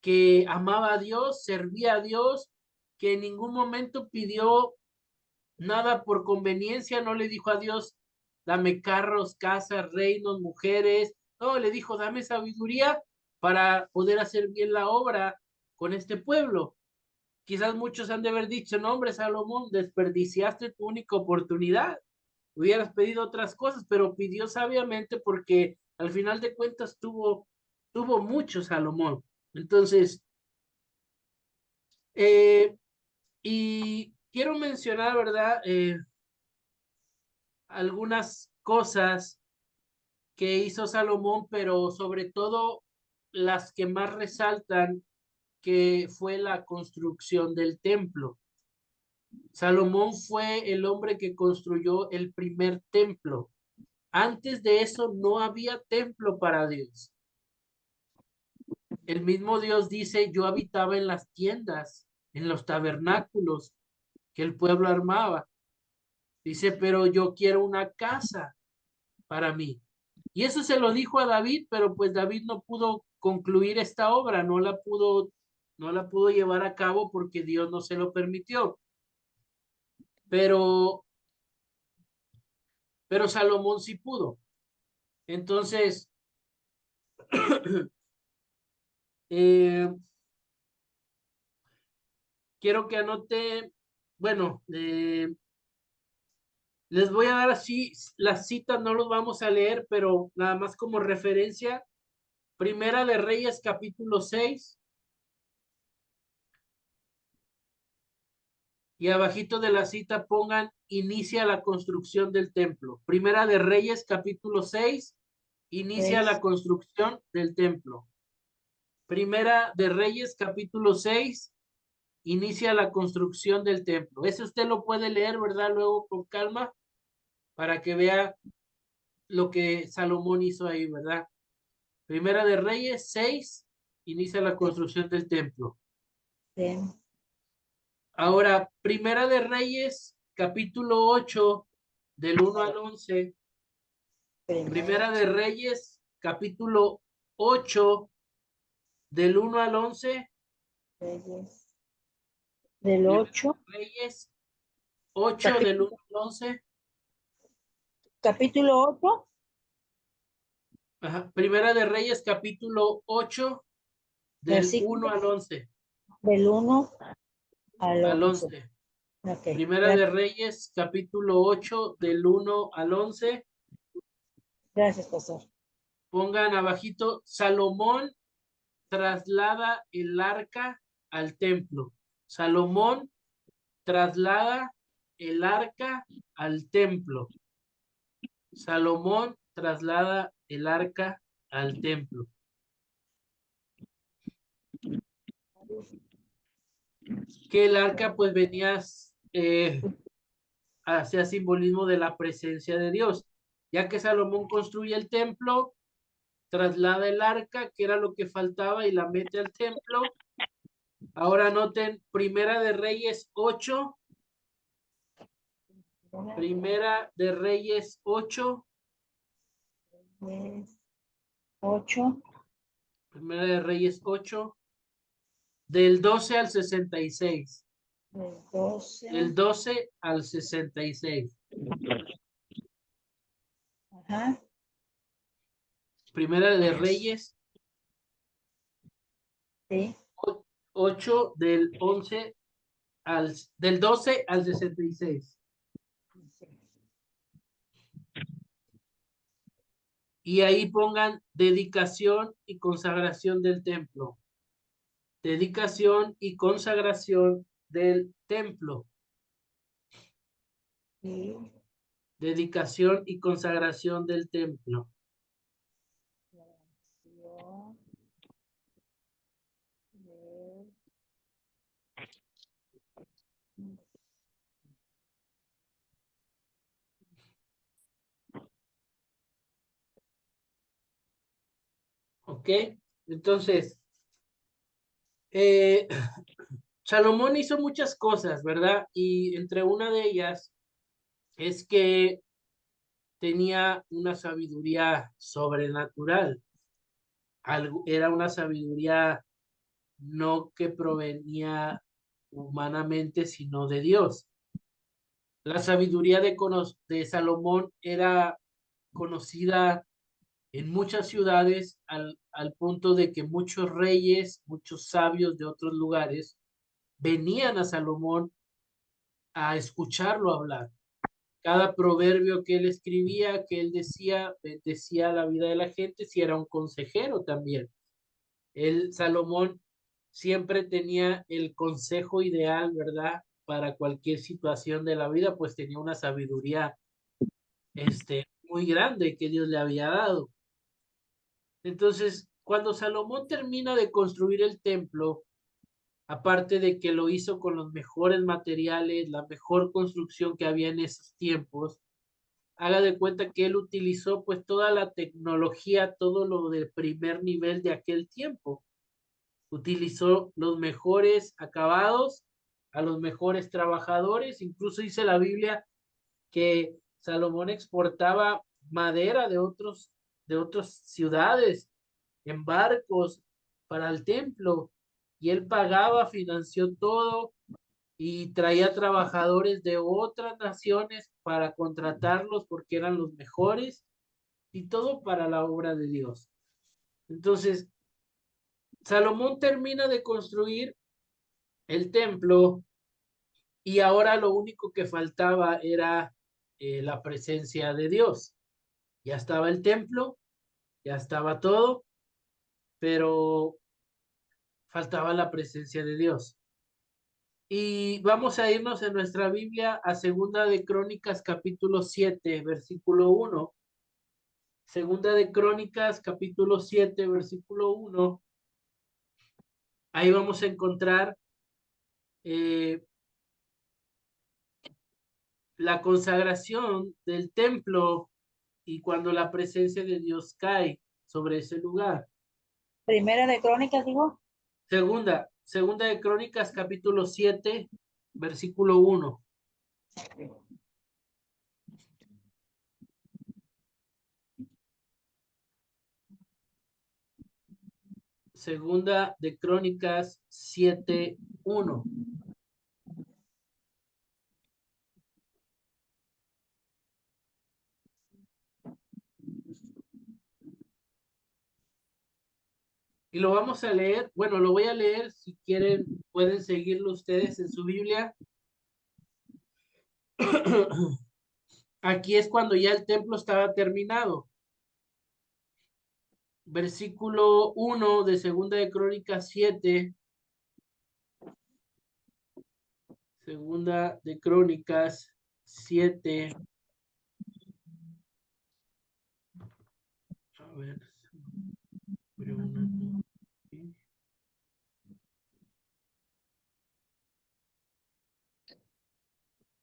que amaba a Dios, servía a Dios, que en ningún momento pidió nada por conveniencia, no le dijo a Dios, dame carros, casas, reinos, mujeres, No, le dijo, dame sabiduría para poder hacer bien la obra con este pueblo. Quizás muchos han de haber dicho, no, hombre, Salomón, desperdiciaste tu única oportunidad. Hubieras pedido otras cosas, pero pidió sabiamente porque al final de cuentas tuvo mucho Salomón. Entonces, y quiero mencionar, ¿verdad? Algunas cosas que hizo Salomón, pero sobre todo las que más resaltan, que fue la construcción del templo. Salomón fue el hombre que construyó el primer templo. Antes de eso no había templo para Dios. El mismo Dios dice, yo habitaba en las tiendas, en los tabernáculos que el pueblo armaba. Dice, pero yo quiero una casa para mí. Y eso se lo dijo a David, pero pues David no pudo concluir esta obra, no la pudo llevar a cabo porque Dios no se lo permitió. Pero, pero Salomón sí pudo. Entonces, eh, quiero que anote, bueno, les voy a dar así las citas, no los vamos a leer, pero nada más como referencia. Primera de Reyes, capítulo 6. Y abajito de la cita pongan, inicia la construcción del templo. Primera de Reyes, capítulo 6, inicia la construcción del templo. Primera de Reyes, capítulo 6, inicia la construcción del templo. Ese usted lo puede leer, ¿verdad? Luego con calma, para que vea lo que Salomón hizo ahí, ¿verdad? Primera de Reyes 6, inicia la construcción del templo.
Sí.
Ahora, Primera de Reyes, capítulo 8, del 1 al 11. Primera de Reyes, capítulo 8, del 1 al 11.
Reyes. Del
Primera
8.
de Reyes 8, del 1 al 11.
Capítulo 8.
Ajá. Primera de Reyes, capítulo 8, del
Versículo
1 al 11.
del 1 al
Al
11.
11.
Okay.
Primera de Reyes, capítulo 8, del 1 al 11.
Gracias, pastor.
Pongan abajito, Salomón traslada el arca al templo. Salomón traslada el arca al templo. Salomón traslada el arca al templo. Que el arca pues venía hacia simbolismo de la presencia de Dios. Ya que Salomón construye el templo, traslada el arca, que era lo que faltaba, y la mete al templo. Ahora noten, Primera de Reyes 8. Primera de Reyes 8.
8.
Primera de Reyes 8. Del 12 al 66.
Del 12.
Del 12 al 66.
Ajá.
Primera de Reyes
Sí.
8, del 12 al 66. Y ahí pongan dedicación y consagración del templo. Dedicación y consagración del templo.
Sí.
Dedicación y consagración del templo. ¿Ok? Entonces, Salomón hizo muchas cosas, ¿verdad? Y entre una de ellas es que tenía una sabiduría sobrenatural. Era una sabiduría no que provenía humanamente, sino de Dios. La sabiduría de Salomón era conocida en muchas ciudades al punto de que muchos reyes, muchos sabios de otros lugares venían a Salomón a escucharlo hablar. Cada proverbio que él escribía, que él decía, bendecía la vida de la gente, si era un consejero también. Salomón siempre tenía el consejo ideal, ¿verdad? Para cualquier situación de la vida, pues tenía una sabiduría muy grande que Dios le había dado. Entonces, cuando Salomón termina de construir el templo, aparte de que lo hizo con los mejores materiales, la mejor construcción que había en esos tiempos, haga de cuenta que él utilizó pues toda la tecnología, todo lo de primer nivel de aquel tiempo. Utilizó los mejores acabados, a los mejores trabajadores, incluso dice la Biblia que Salomón exportaba madera de otras ciudades en barcos para el templo, y él pagaba, financió todo y traía trabajadores de otras naciones para contratarlos porque eran los mejores, y todo para la obra de Dios. Entonces, Salomón termina de construir el templo y ahora lo único que faltaba era la presencia de Dios. Ya estaba el templo, ya estaba todo, pero faltaba la presencia de Dios. Y vamos a irnos en nuestra Biblia a Segunda de Crónicas capítulo 7, versículo 1. Segunda de Crónicas capítulo 7, versículo 1. Ahí vamos a encontrar la consagración del templo y cuando la presencia de Dios cae sobre ese lugar.
Primera de Crónicas, digo.
Segunda de Crónicas capítulo 7, versículo 1. Segunda de Crónicas 7, 1. Y lo vamos a leer. Bueno, lo voy a leer. Si quieren, pueden seguirlo ustedes en su Biblia. Aquí es cuando ya el templo estaba terminado. Versículo 1 de Segunda de Crónicas 7. Segunda de Crónicas 7. A ver.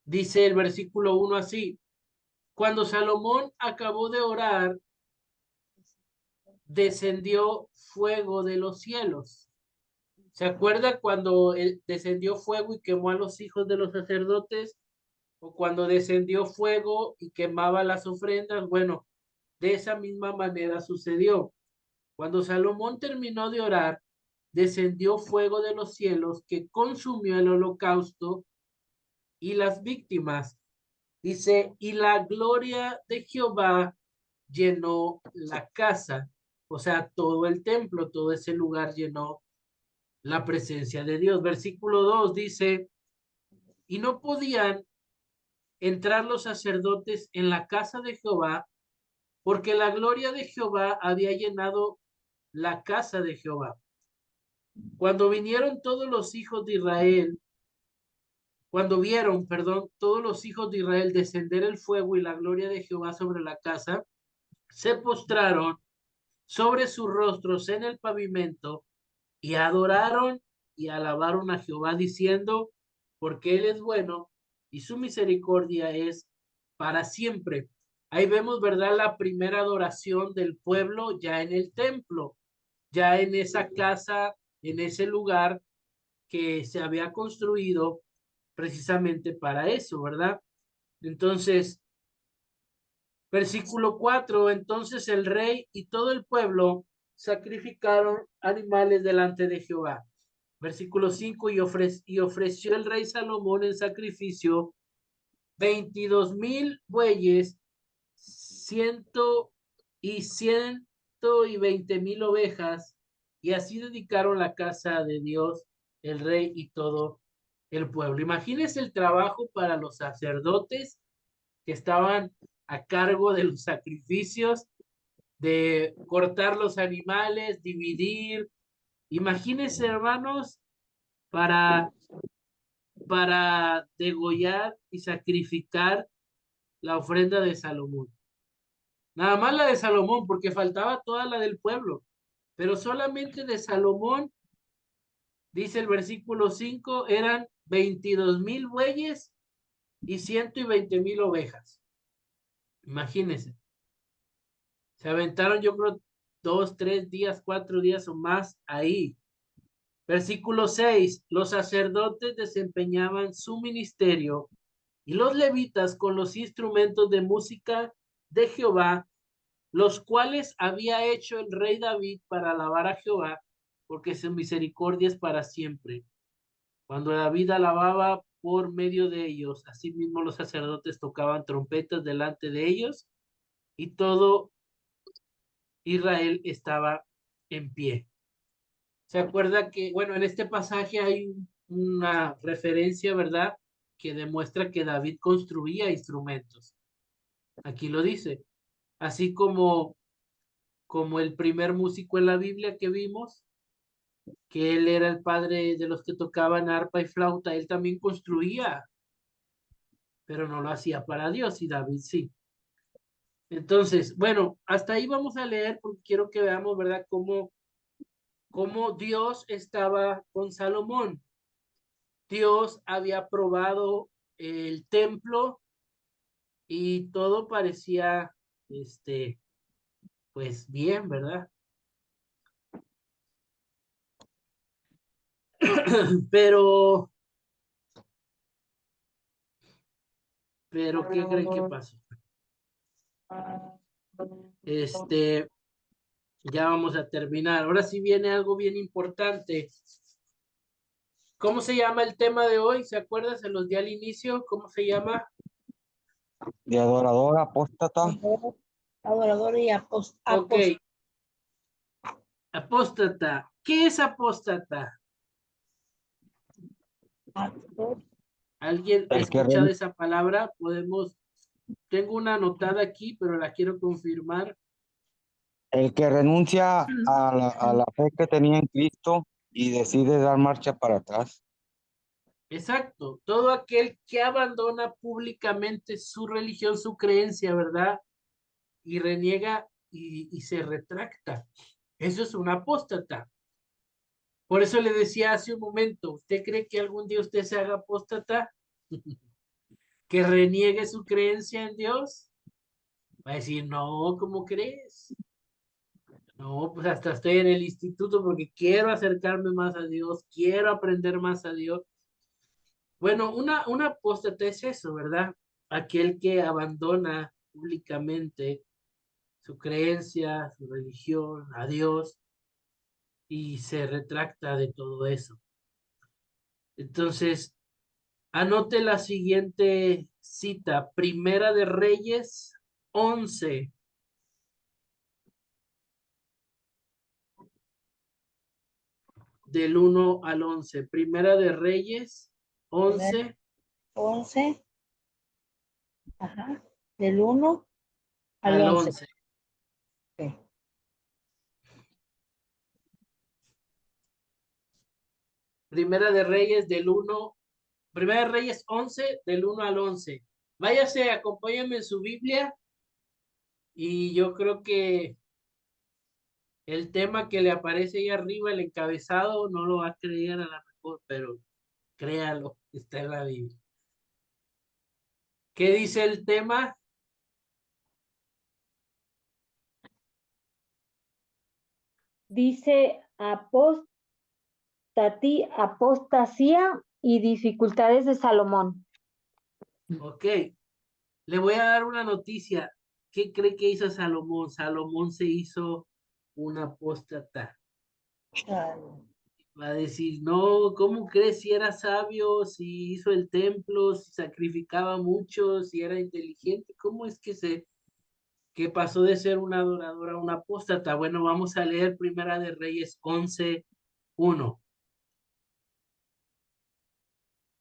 Dice el versículo 1 así: cuando Salomón acabó de orar, descendió fuego de los cielos. ¿Se acuerda cuando descendió fuego y quemó a los hijos de los sacerdotes? O cuando descendió fuego y quemaba las ofrendas. Bueno, de esa misma manera sucedió. Cuando Salomón terminó de orar, descendió fuego de los cielos que consumió el holocausto y las víctimas. Dice, y la gloria de Jehová llenó la casa, o sea, todo el templo, todo ese lugar llenó la presencia de Dios. Versículo 2 dice, y no podían entrar los sacerdotes en la casa de Jehová, porque la gloria de Jehová había llenado la casa de Jehová. Cuando vinieron todos los hijos de Israel, cuando vieron, perdón, todos los hijos de Israel descender el fuego y la gloria de Jehová sobre la casa, se postraron sobre sus rostros en el pavimento y adoraron y alabaron a Jehová diciendo, porque Él es bueno y su misericordia es para siempre. Ahí vemos, ¿verdad? La primera adoración del pueblo ya en el templo, ya en esa casa, en ese lugar que se había construido precisamente para eso, ¿verdad? Entonces, versículo 4, entonces el rey y todo el pueblo sacrificaron animales delante de Jehová. Versículo 5, y ofreció el rey Salomón en sacrificio 22,000 bueyes, y 120,000 ovejas, y así dedicaron la casa de Dios, el rey y todo el pueblo. Imagínense el trabajo para los sacerdotes que estaban a cargo de los sacrificios, de cortar los animales, dividir. Imagínense, hermanos, para, para degollar y sacrificar la ofrenda de Salomón. Nada más la de Salomón, porque faltaba toda la del pueblo, pero solamente de Salomón, dice el versículo 5, eran 22,000 bueyes y 120,000 ovejas. Imagínense. Se aventaron, yo creo, 2, 3 días, 4 días o más ahí. Versículo 6, los sacerdotes desempeñaban su ministerio y los levitas con los instrumentos de música de Jehová, los cuales había hecho el rey David para alabar a Jehová, porque su misericordia es para siempre. Cuando David alababa por medio de ellos, asimismo los sacerdotes tocaban trompetas delante de ellos y todo Israel estaba en pie. ¿Se acuerda que, bueno, en este pasaje hay una referencia, ¿verdad? Que demuestra que David construía instrumentos. Aquí lo dice. Así como el primer músico en la Biblia que vimos, que él era el padre de los que tocaban arpa y flauta, él también construía, pero no lo hacía para Dios, y David sí. Entonces, bueno, hasta ahí vamos a leer porque quiero que veamos, ¿verdad? Cómo Dios estaba con Salomón. Dios había aprobado el templo y todo parecía, pues bien, ¿verdad? Pero, ¿qué creen que pasó? Ya vamos a terminar. Ahora sí viene algo bien importante. ¿Cómo se llama el tema de hoy? ¿Se acuerdan? Se los di al inicio. ¿Cómo se llama?
De adorador, apóstata.
Adorador y
Ok. Apóstata. ¿Qué es apóstata? ¿Alguien ha
El que,
escuchado
ren-
esa palabra? Tengo una anotada aquí, pero la quiero confirmar.
el que renuncia a la fe que tenía en Cristo y decide dar marcha para atrás.
Exacto, todo aquel que abandona públicamente su religión, su creencia, ¿verdad? Y reniega y se retracta. Eso es un apóstata. Por eso le decía hace un momento, ¿usted cree que algún día usted se haga apóstata? ¿Que reniegue su creencia en Dios? Va a decir, no, ¿cómo crees? No, pues hasta estoy en el instituto porque quiero acercarme más a Dios, quiero aprender más a Dios. Bueno, una apóstata es eso, ¿verdad? Aquel que abandona públicamente su creencia, su religión, a Dios y se retracta de todo eso. Entonces, anote la siguiente cita, Primera de Reyes 11. Del 1 al 11. Primera de Reyes 11.
11, ajá, del 1 al
Al
11.
11.
Okay.
Primera de Reyes del 1. Primera de Reyes 11, del 1 al 11. Váyase, acompáñenme en su Biblia y yo creo que el tema que le aparece ahí arriba, el encabezado, no lo va a creer a lo mejor, pero créalo, está en la Biblia. ¿Qué dice el tema?
Dice apostasía y dificultades de Salomón.
Ok, le voy a dar una noticia. ¿Qué cree que hizo Salomón? Salomón se hizo un apóstata. Va a decir, no, ¿cómo crees si era sabio, si hizo el templo, si sacrificaba mucho, si era inteligente? ¿Cómo es que que pasó de ser un adorador a un apóstata. Bueno, vamos a leer Primera de Reyes 11:1.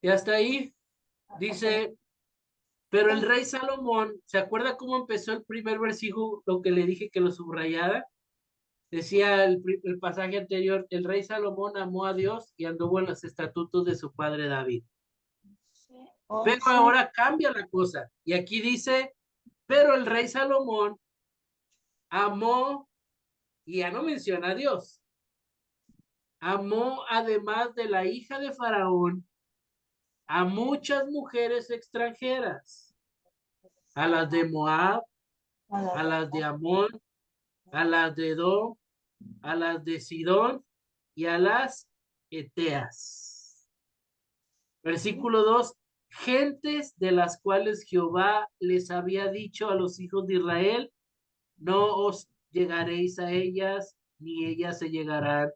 Y hasta ahí dice, pero el rey Salomón, ¿se acuerda cómo empezó el primer versículo? Lo que le dije que lo subrayara. Decía el pasaje anterior, el rey Salomón amó a Dios y anduvo en los estatutos de su padre David. Pero ahora cambia la cosa. Y aquí dice, pero el rey Salomón amó, y ya no menciona a Dios, amó además de la hija de Faraón a muchas mujeres extranjeras, a las de Moab, a las de Amón, a las de Edom, a las de Sidón y a las Eteas. Versículo 2, gentes de las cuales Jehová les había dicho a los hijos de Israel, no os llegaréis a ellas, ni ellas se llegarán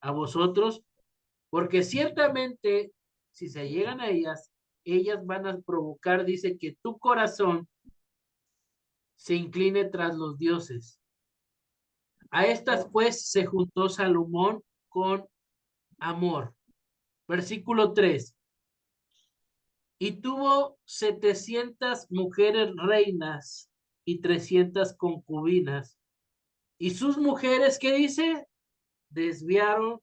a vosotros, porque ciertamente si se llegan a ellas, ellas van a provocar, dice, que tu corazón se incline tras los dioses. A estas pues se juntó Salomón con amor. Versículo 3. Y tuvo 700 mujeres reinas y 300 concubinas. Y sus mujeres, ¿qué dice? Desviaron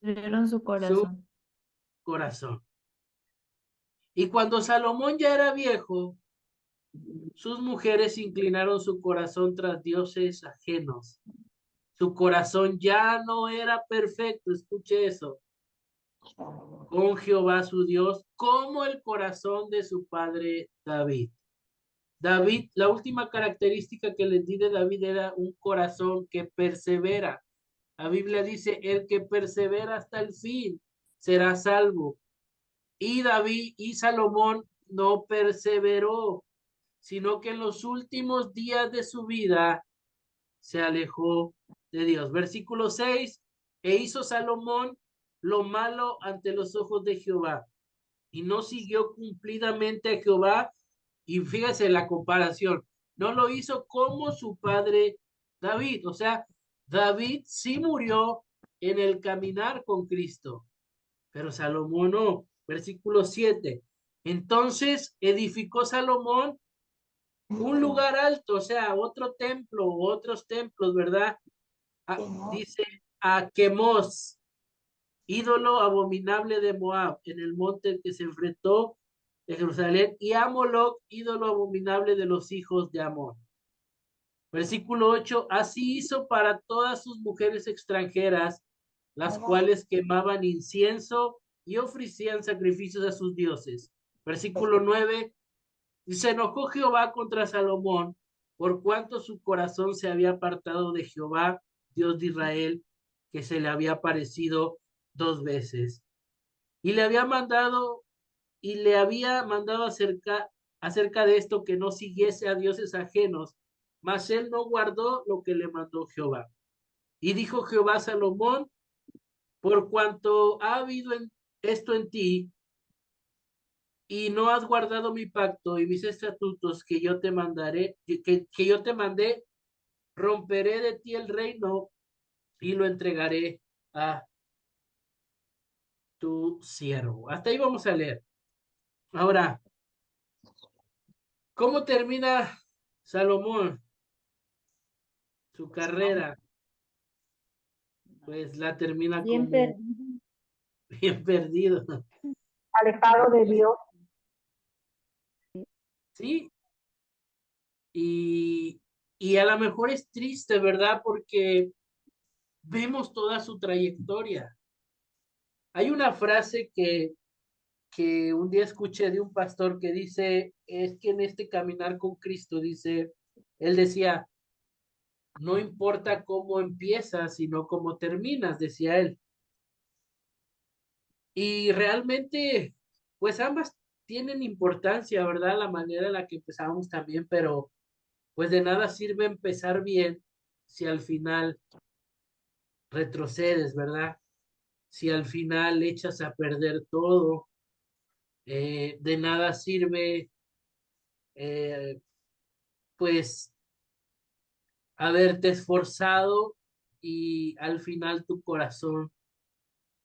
Dieron su
su
corazón.
corazón. Y cuando Salomón ya era viejo, sus mujeres inclinaron su corazón tras dioses ajenos. Su corazón ya no era perfecto, escuche eso, con Jehová su Dios, como el corazón de su padre David. David, la última característica que les di de David era un corazón que persevera. La Biblia dice, el que persevera hasta el fin será salvo. Y David y Salomón no perseveró, sino que en los últimos días de su vida se alejó de Dios. Versículo 6, e hizo Salomón lo malo ante los ojos de Jehová, y no siguió cumplidamente a Jehová, y fíjese la comparación, no lo hizo como su padre David, o sea, David sí murió en el caminar con Cristo, pero Salomón no. Versículo 7, entonces edificó Salomón un lugar alto, o sea, otro templo, otros templos, ¿verdad? Dice a Quemos, ídolo abominable de Moab, en el monte en que se enfrentó de Jerusalén, y a Moloc, ídolo abominable de los hijos de Amón. Versículo 8, así hizo para todas sus mujeres extranjeras, las cuales quemaban incienso y ofrecían sacrificios a sus dioses. Versículo 9, y se enojó Jehová contra Salomón, por cuanto su corazón se había apartado de Jehová, Dios de Israel, que se le había aparecido 2 veces. Y le había mandado acerca de esto que no siguiese a dioses ajenos, mas él no guardó lo que le mandó Jehová. Y dijo Jehová a Salomón, por cuanto ha habido esto en ti, y no has guardado mi pacto y mis estatutos que yo te mandaré, que yo te mandé, romperé de ti el reino y lo entregaré a tu siervo. Hasta ahí vamos a leer. Ahora, ¿cómo termina Salomón su carrera? Pues la termina
Bien
como
perdido,
bien perdido,
alejado de Dios.
¿sí? Y, y a lo mejor es triste, ¿verdad? Porque vemos toda su trayectoria. Hay una frase que un día escuché de un pastor que dice, es que en este caminar con Cristo, dice, él decía, no importa cómo empiezas, sino cómo terminas, decía él. Y realmente, pues ambas tienen importancia, ¿verdad? La manera en la que empezamos también, pero pues de nada sirve empezar bien si al final retrocedes, ¿verdad? Si al final echas a perder todo, de nada sirve pues, haberte esforzado y al final tu corazón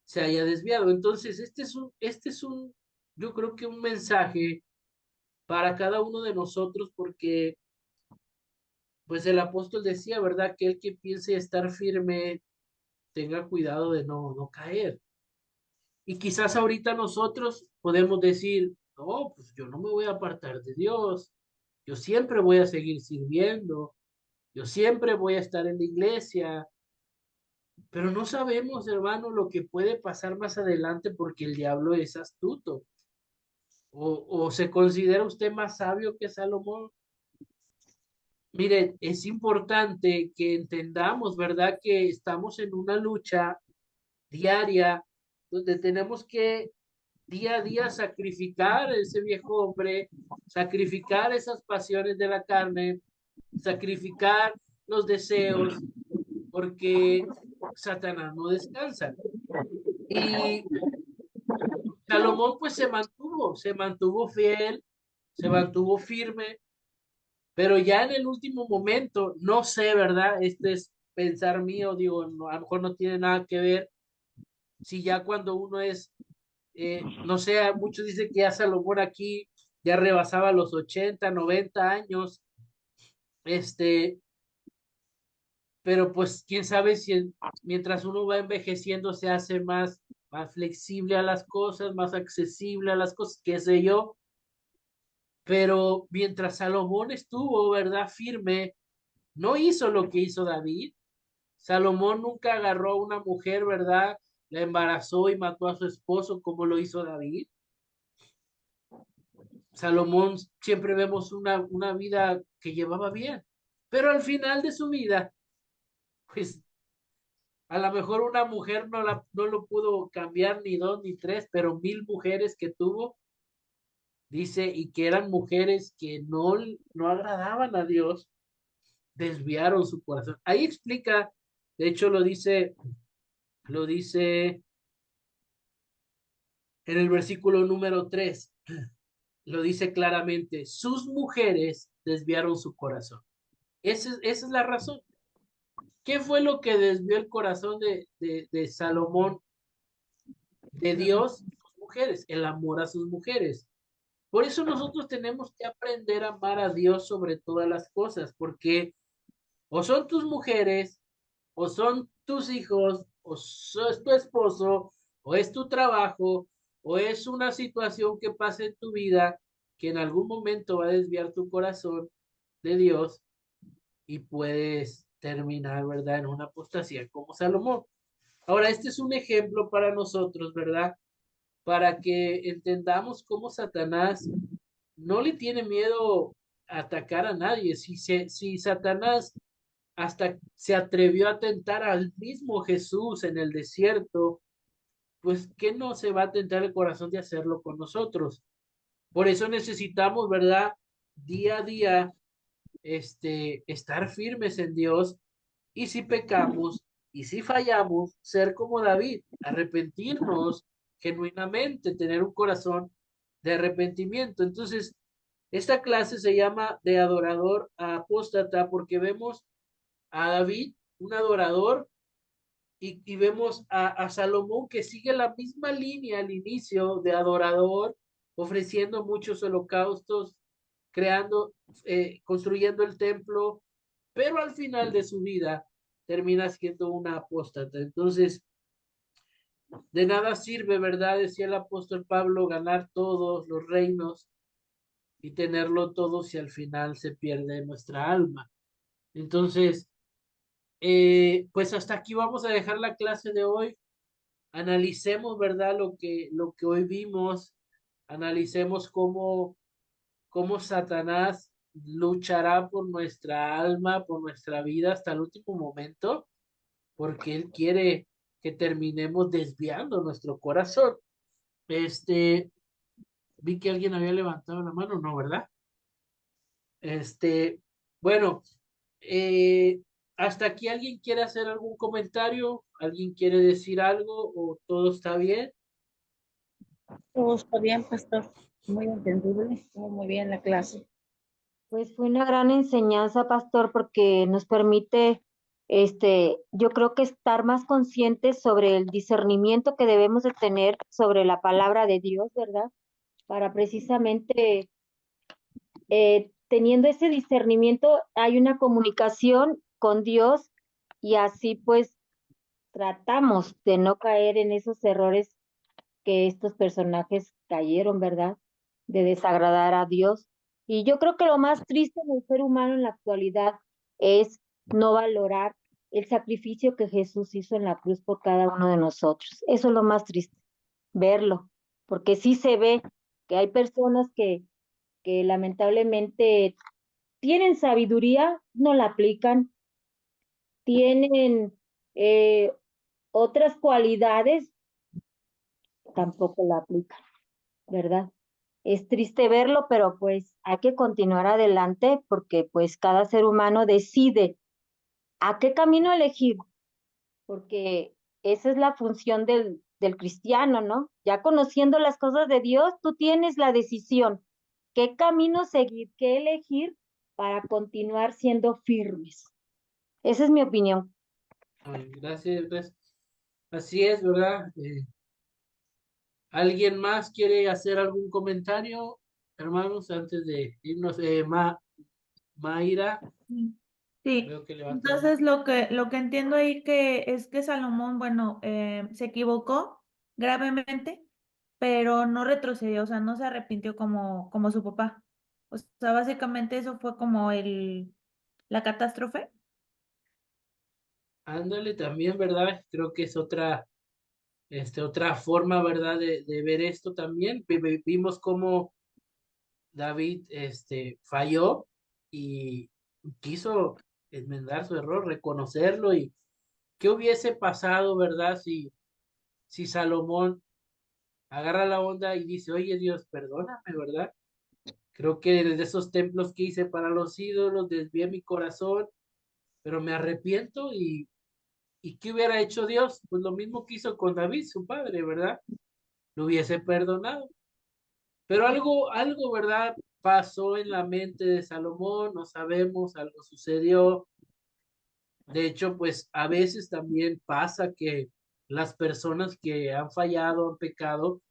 se haya desviado. Entonces, yo creo que un mensaje para cada uno de nosotros, porque pues el apóstol decía, ¿verdad? Que el que piense estar firme tenga cuidado de no caer. Y quizás ahorita nosotros podemos decir, no, pues yo no me voy a apartar de Dios, yo siempre voy a seguir sirviendo, yo siempre voy a estar en la iglesia, pero no sabemos, hermano, lo que puede pasar más adelante porque el diablo es astuto. O se considera usted más sabio que Salomón. Miren, es importante que entendamos, ¿verdad? Que estamos en una lucha diaria donde tenemos que día a día sacrificar ese viejo hombre, sacrificar esas pasiones de la carne, sacrificar los deseos, porque Satanás no descansa. Y Salomón pues se mantuvo fiel, se mantuvo firme, pero ya en el último momento, no sé, ¿verdad? Este es pensar mío, digo, a lo mejor no tiene nada que ver, si ya cuando uno es, no sé, muchos dicen que ya Salomón aquí ya rebasaba los 80, 90 años, este, pero pues quién sabe si mientras uno va envejeciendo se hace más flexible a las cosas, más accesible a las cosas, qué sé yo, pero mientras Salomón estuvo, ¿verdad? Firme, no hizo lo que hizo David. Salomón nunca agarró a una mujer, ¿verdad? La embarazó y mató a su esposo como lo hizo David. Salomón siempre vemos una vida que llevaba bien, pero al final de su vida, pues a lo mejor una mujer no lo pudo cambiar ni dos ni tres, pero 1000 mujeres que tuvo, dice, y que eran mujeres que no agradaban a Dios, desviaron su corazón. Ahí explica, de hecho lo dice en el versículo número 3, lo dice claramente, sus mujeres desviaron su corazón. Esa es la razón. ¿Qué fue lo que desvió el corazón de Salomón de Dios? Sus mujeres, el amor a sus mujeres. Por eso nosotros tenemos que aprender a amar a Dios sobre todas las cosas, porque o son tus mujeres, o son tus hijos, es tu esposo, o es tu trabajo, o es una situación que pasa en tu vida que en algún momento va a desviar tu corazón de Dios y puedes terminar, ¿verdad?, en una apostasía como Salomón. Ahora, este es un ejemplo para nosotros, ¿verdad? Para que entendamos cómo Satanás no le tiene miedo a atacar a nadie. Si Satanás hasta se atrevió a tentar al mismo Jesús en el desierto, pues ¿qué no se va a tentar el corazón de hacerlo con nosotros? Por eso necesitamos, ¿verdad? Día a día, estar firmes en Dios y si pecamos y si fallamos, ser como David, arrepentirnos genuinamente, tener un corazón de arrepentimiento. Entonces, esta clase se llama de adorador a apóstata porque vemos a David, un adorador, y vemos a Salomón que sigue la misma línea al inicio de adorador, ofreciendo muchos holocaustos, creando, construyendo el templo, pero al final de su vida termina siendo una apóstata. Entonces, de nada sirve, ¿verdad? Decía el apóstol Pablo, ganar todos los reinos y tenerlo todo si al final se pierde nuestra alma. Entonces, pues hasta aquí vamos a dejar la clase de hoy. Analicemos, ¿verdad? Lo que hoy vimos. Analicemos cómo Satanás luchará por nuestra alma, por nuestra vida hasta el último momento, porque él quiere que terminemos desviando nuestro corazón. Vi que alguien había levantado la mano, ¿no, verdad? Bueno, eh, hasta aquí alguien quiere hacer algún comentario, alguien quiere decir algo o todo está bien.
Todo está bien, pastor. Muy entendible. Estuvo muy bien la clase.
Pues fue una gran enseñanza, pastor, porque nos permite, yo creo que estar más conscientes sobre el discernimiento que debemos de tener sobre la palabra de Dios, ¿verdad? Para precisamente, teniendo ese discernimiento, hay una comunicación con Dios y así pues tratamos de no caer en esos errores que estos personajes cayeron, ¿verdad? De desagradar a Dios. Y yo creo que lo más triste del ser humano en la actualidad es no valorar el sacrificio que Jesús hizo en la cruz por cada uno de nosotros. Eso es lo más triste, verlo, porque sí se ve que hay personas que lamentablemente tienen sabiduría, no la aplican, tienen eh, otras cualidades, tampoco la aplican, ¿verdad? Es triste verlo, pero pues hay que continuar adelante porque pues cada ser humano decide a qué camino elegir, porque esa es la función del cristiano, ¿no? Ya conociendo las cosas de Dios, tú tienes la decisión, qué camino seguir, qué elegir para continuar siendo firmes. Esa es mi opinión.
Ay, gracias, gracias. Así es, ¿verdad? ¿Alguien más quiere hacer algún comentario, hermanos, antes de irnos? Mayra,
Sí. Sí,
veo que levanta la mano.
entonces lo que entiendo ahí que es que Salomón, bueno, se equivocó gravemente, pero no retrocedió, o sea, no se arrepintió como su papá. O sea, básicamente eso fue como la catástrofe.
Ándale también, ¿verdad? Creo que es otra forma, ¿verdad? De ver esto también. Vimos cómo David, falló y quiso enmendar su error, reconocerlo y qué hubiese pasado, ¿verdad? Si Salomón agarra la onda y dice, oye Dios, perdóname, ¿verdad? Creo que desde esos templos que hice para los ídolos desvié mi corazón, pero me arrepiento y ¿qué hubiera hecho Dios? Pues lo mismo que hizo con David, su padre, ¿verdad? Lo hubiese perdonado. Pero algo, ¿verdad? Pasó en la mente de Salomón, no sabemos, algo sucedió. De hecho, pues a veces también pasa que las personas que han fallado, han pecado,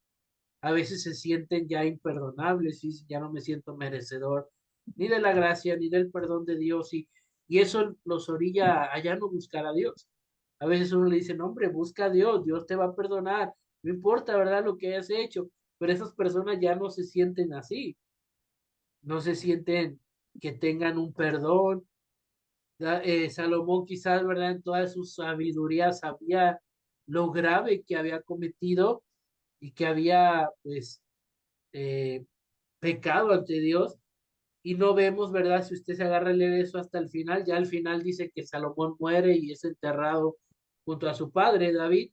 a veces se sienten ya imperdonables y ya no me siento merecedor ni de la gracia ni del perdón de Dios y eso los orilla a ya no buscar a Dios. A veces uno le dice, no, hombre, busca a Dios, Dios te va a perdonar, no importa, ¿verdad? Lo que hayas hecho, pero esas personas ya no se sienten así, no se sienten que tengan un perdón. Salomón quizás, ¿verdad? En toda su sabiduría sabía lo grave que había cometido y que había, pues, eh, pecado ante Dios y no vemos, ¿verdad? Si usted se agarra a leer eso hasta el final, ya al final dice que Salomón muere y es enterrado junto a su padre David.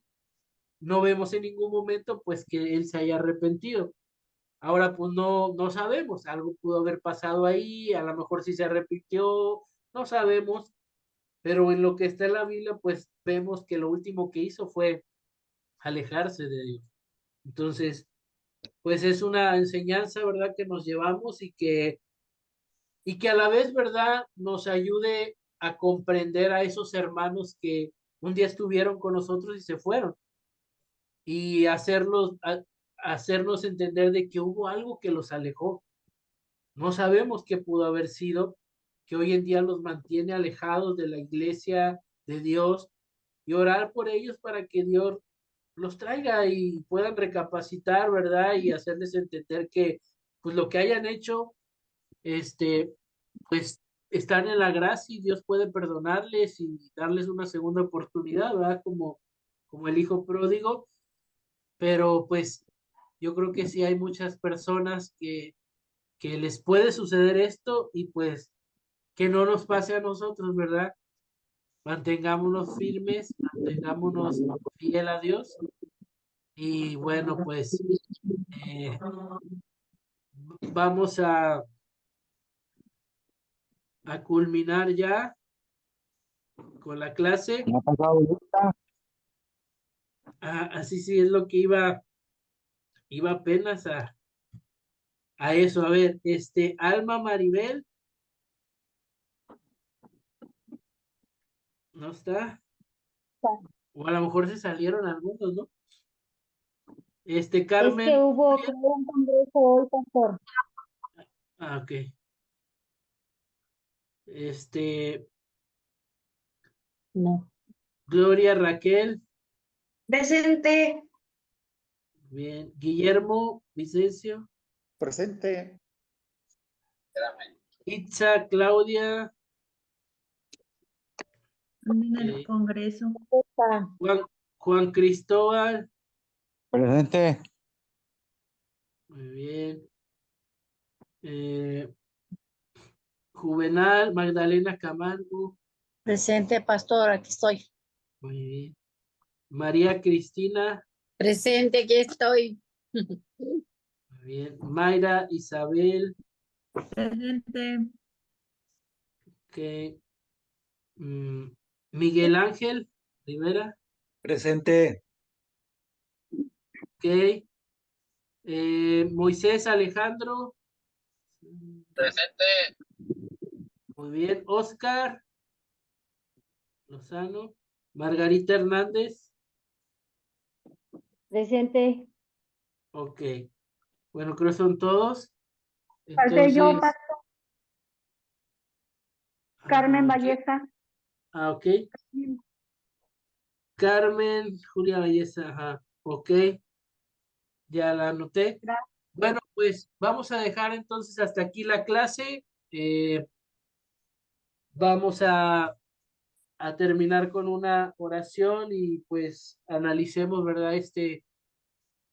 No vemos en ningún momento pues que él se haya arrepentido. Ahora pues no sabemos, algo pudo haber pasado ahí, a lo mejor sí se arrepintió, no sabemos, pero en lo que está en la Biblia pues vemos que lo último que hizo fue alejarse de Dios. Entonces, pues es una enseñanza, ¿verdad? Que nos llevamos y que a la vez, ¿verdad? Nos ayude a comprender a esos hermanos que un día estuvieron con nosotros y se fueron y hacernos entender de que hubo algo que los alejó. No sabemos qué pudo haber sido, que hoy en día los mantiene alejados de la iglesia de Dios y orar por ellos para que Dios los traiga y puedan recapacitar, ¿verdad? Y hacerles entender que pues lo que hayan hecho pues están en la gracia y Dios puede perdonarles y darles una segunda oportunidad, ¿verdad? Como el hijo pródigo, pero pues yo creo que sí hay muchas personas que les puede suceder esto y pues que no nos pase a nosotros, ¿verdad? Mantengámonos firmes, mantengámonos fiel a Dios y bueno, pues eh, vamos a culminar ya con la clase.
¿No ha pasado lista?
Así sí es lo que iba apenas a eso. A ver, Alma Maribel, ¿No está?
Está.
O a lo mejor se salieron algunos, ¿no?
Es que
Carmen.
hubo, creo, un congreso hoy, pastor.
Ah, ok.
No.
Gloria Raquel.
Presente.
Bien. Guillermo Vicencio.
Presente.
Itza Claudia.
En el
Ok.
Congreso.
Está.
Juan Cristóbal.
Presente.
Muy bien. Juvenal, Magdalena Camargo.
Presente, pastor, aquí estoy.
Muy bien. María Cristina.
Presente, aquí estoy.
Muy bien. Mayra Isabel.
Presente.
Ok. Miguel Ángel Rivera.
Presente.
Ok. Moisés Alejandro.
Presente.
Muy bien. Oscar Lozano. Margarita Hernández.
Presente.
Ok. Bueno, creo que son todos.
Falté yo,
Entonces,
Carmen
¿quién?
Valleza.
Ok. Carmen, Julia Belleza, ajá. Ok. Ya la anoté.
Gracias.
Bueno, pues vamos a dejar entonces hasta aquí la clase. Vamos a terminar con una oración y pues analicemos, ¿verdad?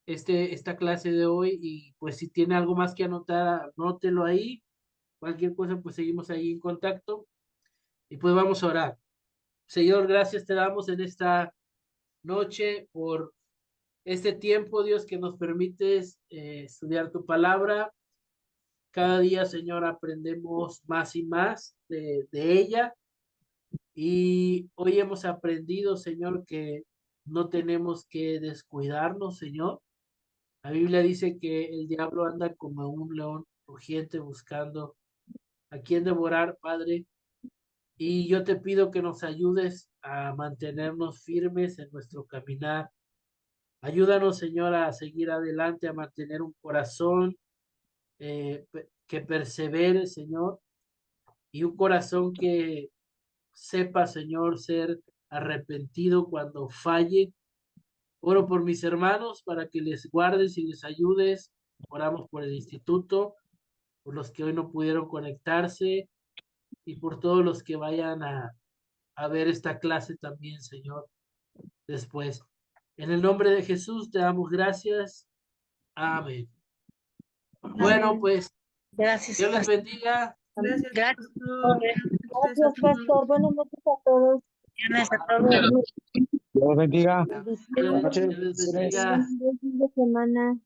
Esta clase de hoy y pues si tiene algo más que anotar, anótelo ahí. Cualquier cosa, pues seguimos ahí en contacto y pues vamos a orar. Señor, gracias te damos en esta noche por este tiempo, Dios, que nos permites estudiar tu palabra. Cada día, Señor, aprendemos más y más de ella. Y hoy hemos aprendido, Señor, que no tenemos que descuidarnos, Señor. La Biblia dice que el diablo anda como un león rugiente buscando a quien devorar, Padre. Y yo te pido que nos ayudes a mantenernos firmes en nuestro caminar. Ayúdanos, Señor, a seguir adelante, a mantener un corazón que persevere, Señor, y un corazón que sepa, Señor, ser arrepentido cuando falle. Oro por mis hermanos para que les guardes y les ayudes. Oramos por el instituto, por los que hoy no pudieron conectarse y por todos los que vayan a ver esta clase también, Señor, después. En el nombre de Jesús te damos gracias. Amén. Bueno,
Amén.
pues
Gracias,
Dios les
pastor.
bendiga.
Gracias,
Gracias
pastor. Gracias a
Gracias,
todos.
pastor. Buenas noches a todos.
a todos.
Dios bendiga.
Bendiciones.
Buenas noches.
Dios les
Bendiciones.
bendiga.
Buen fin de semana.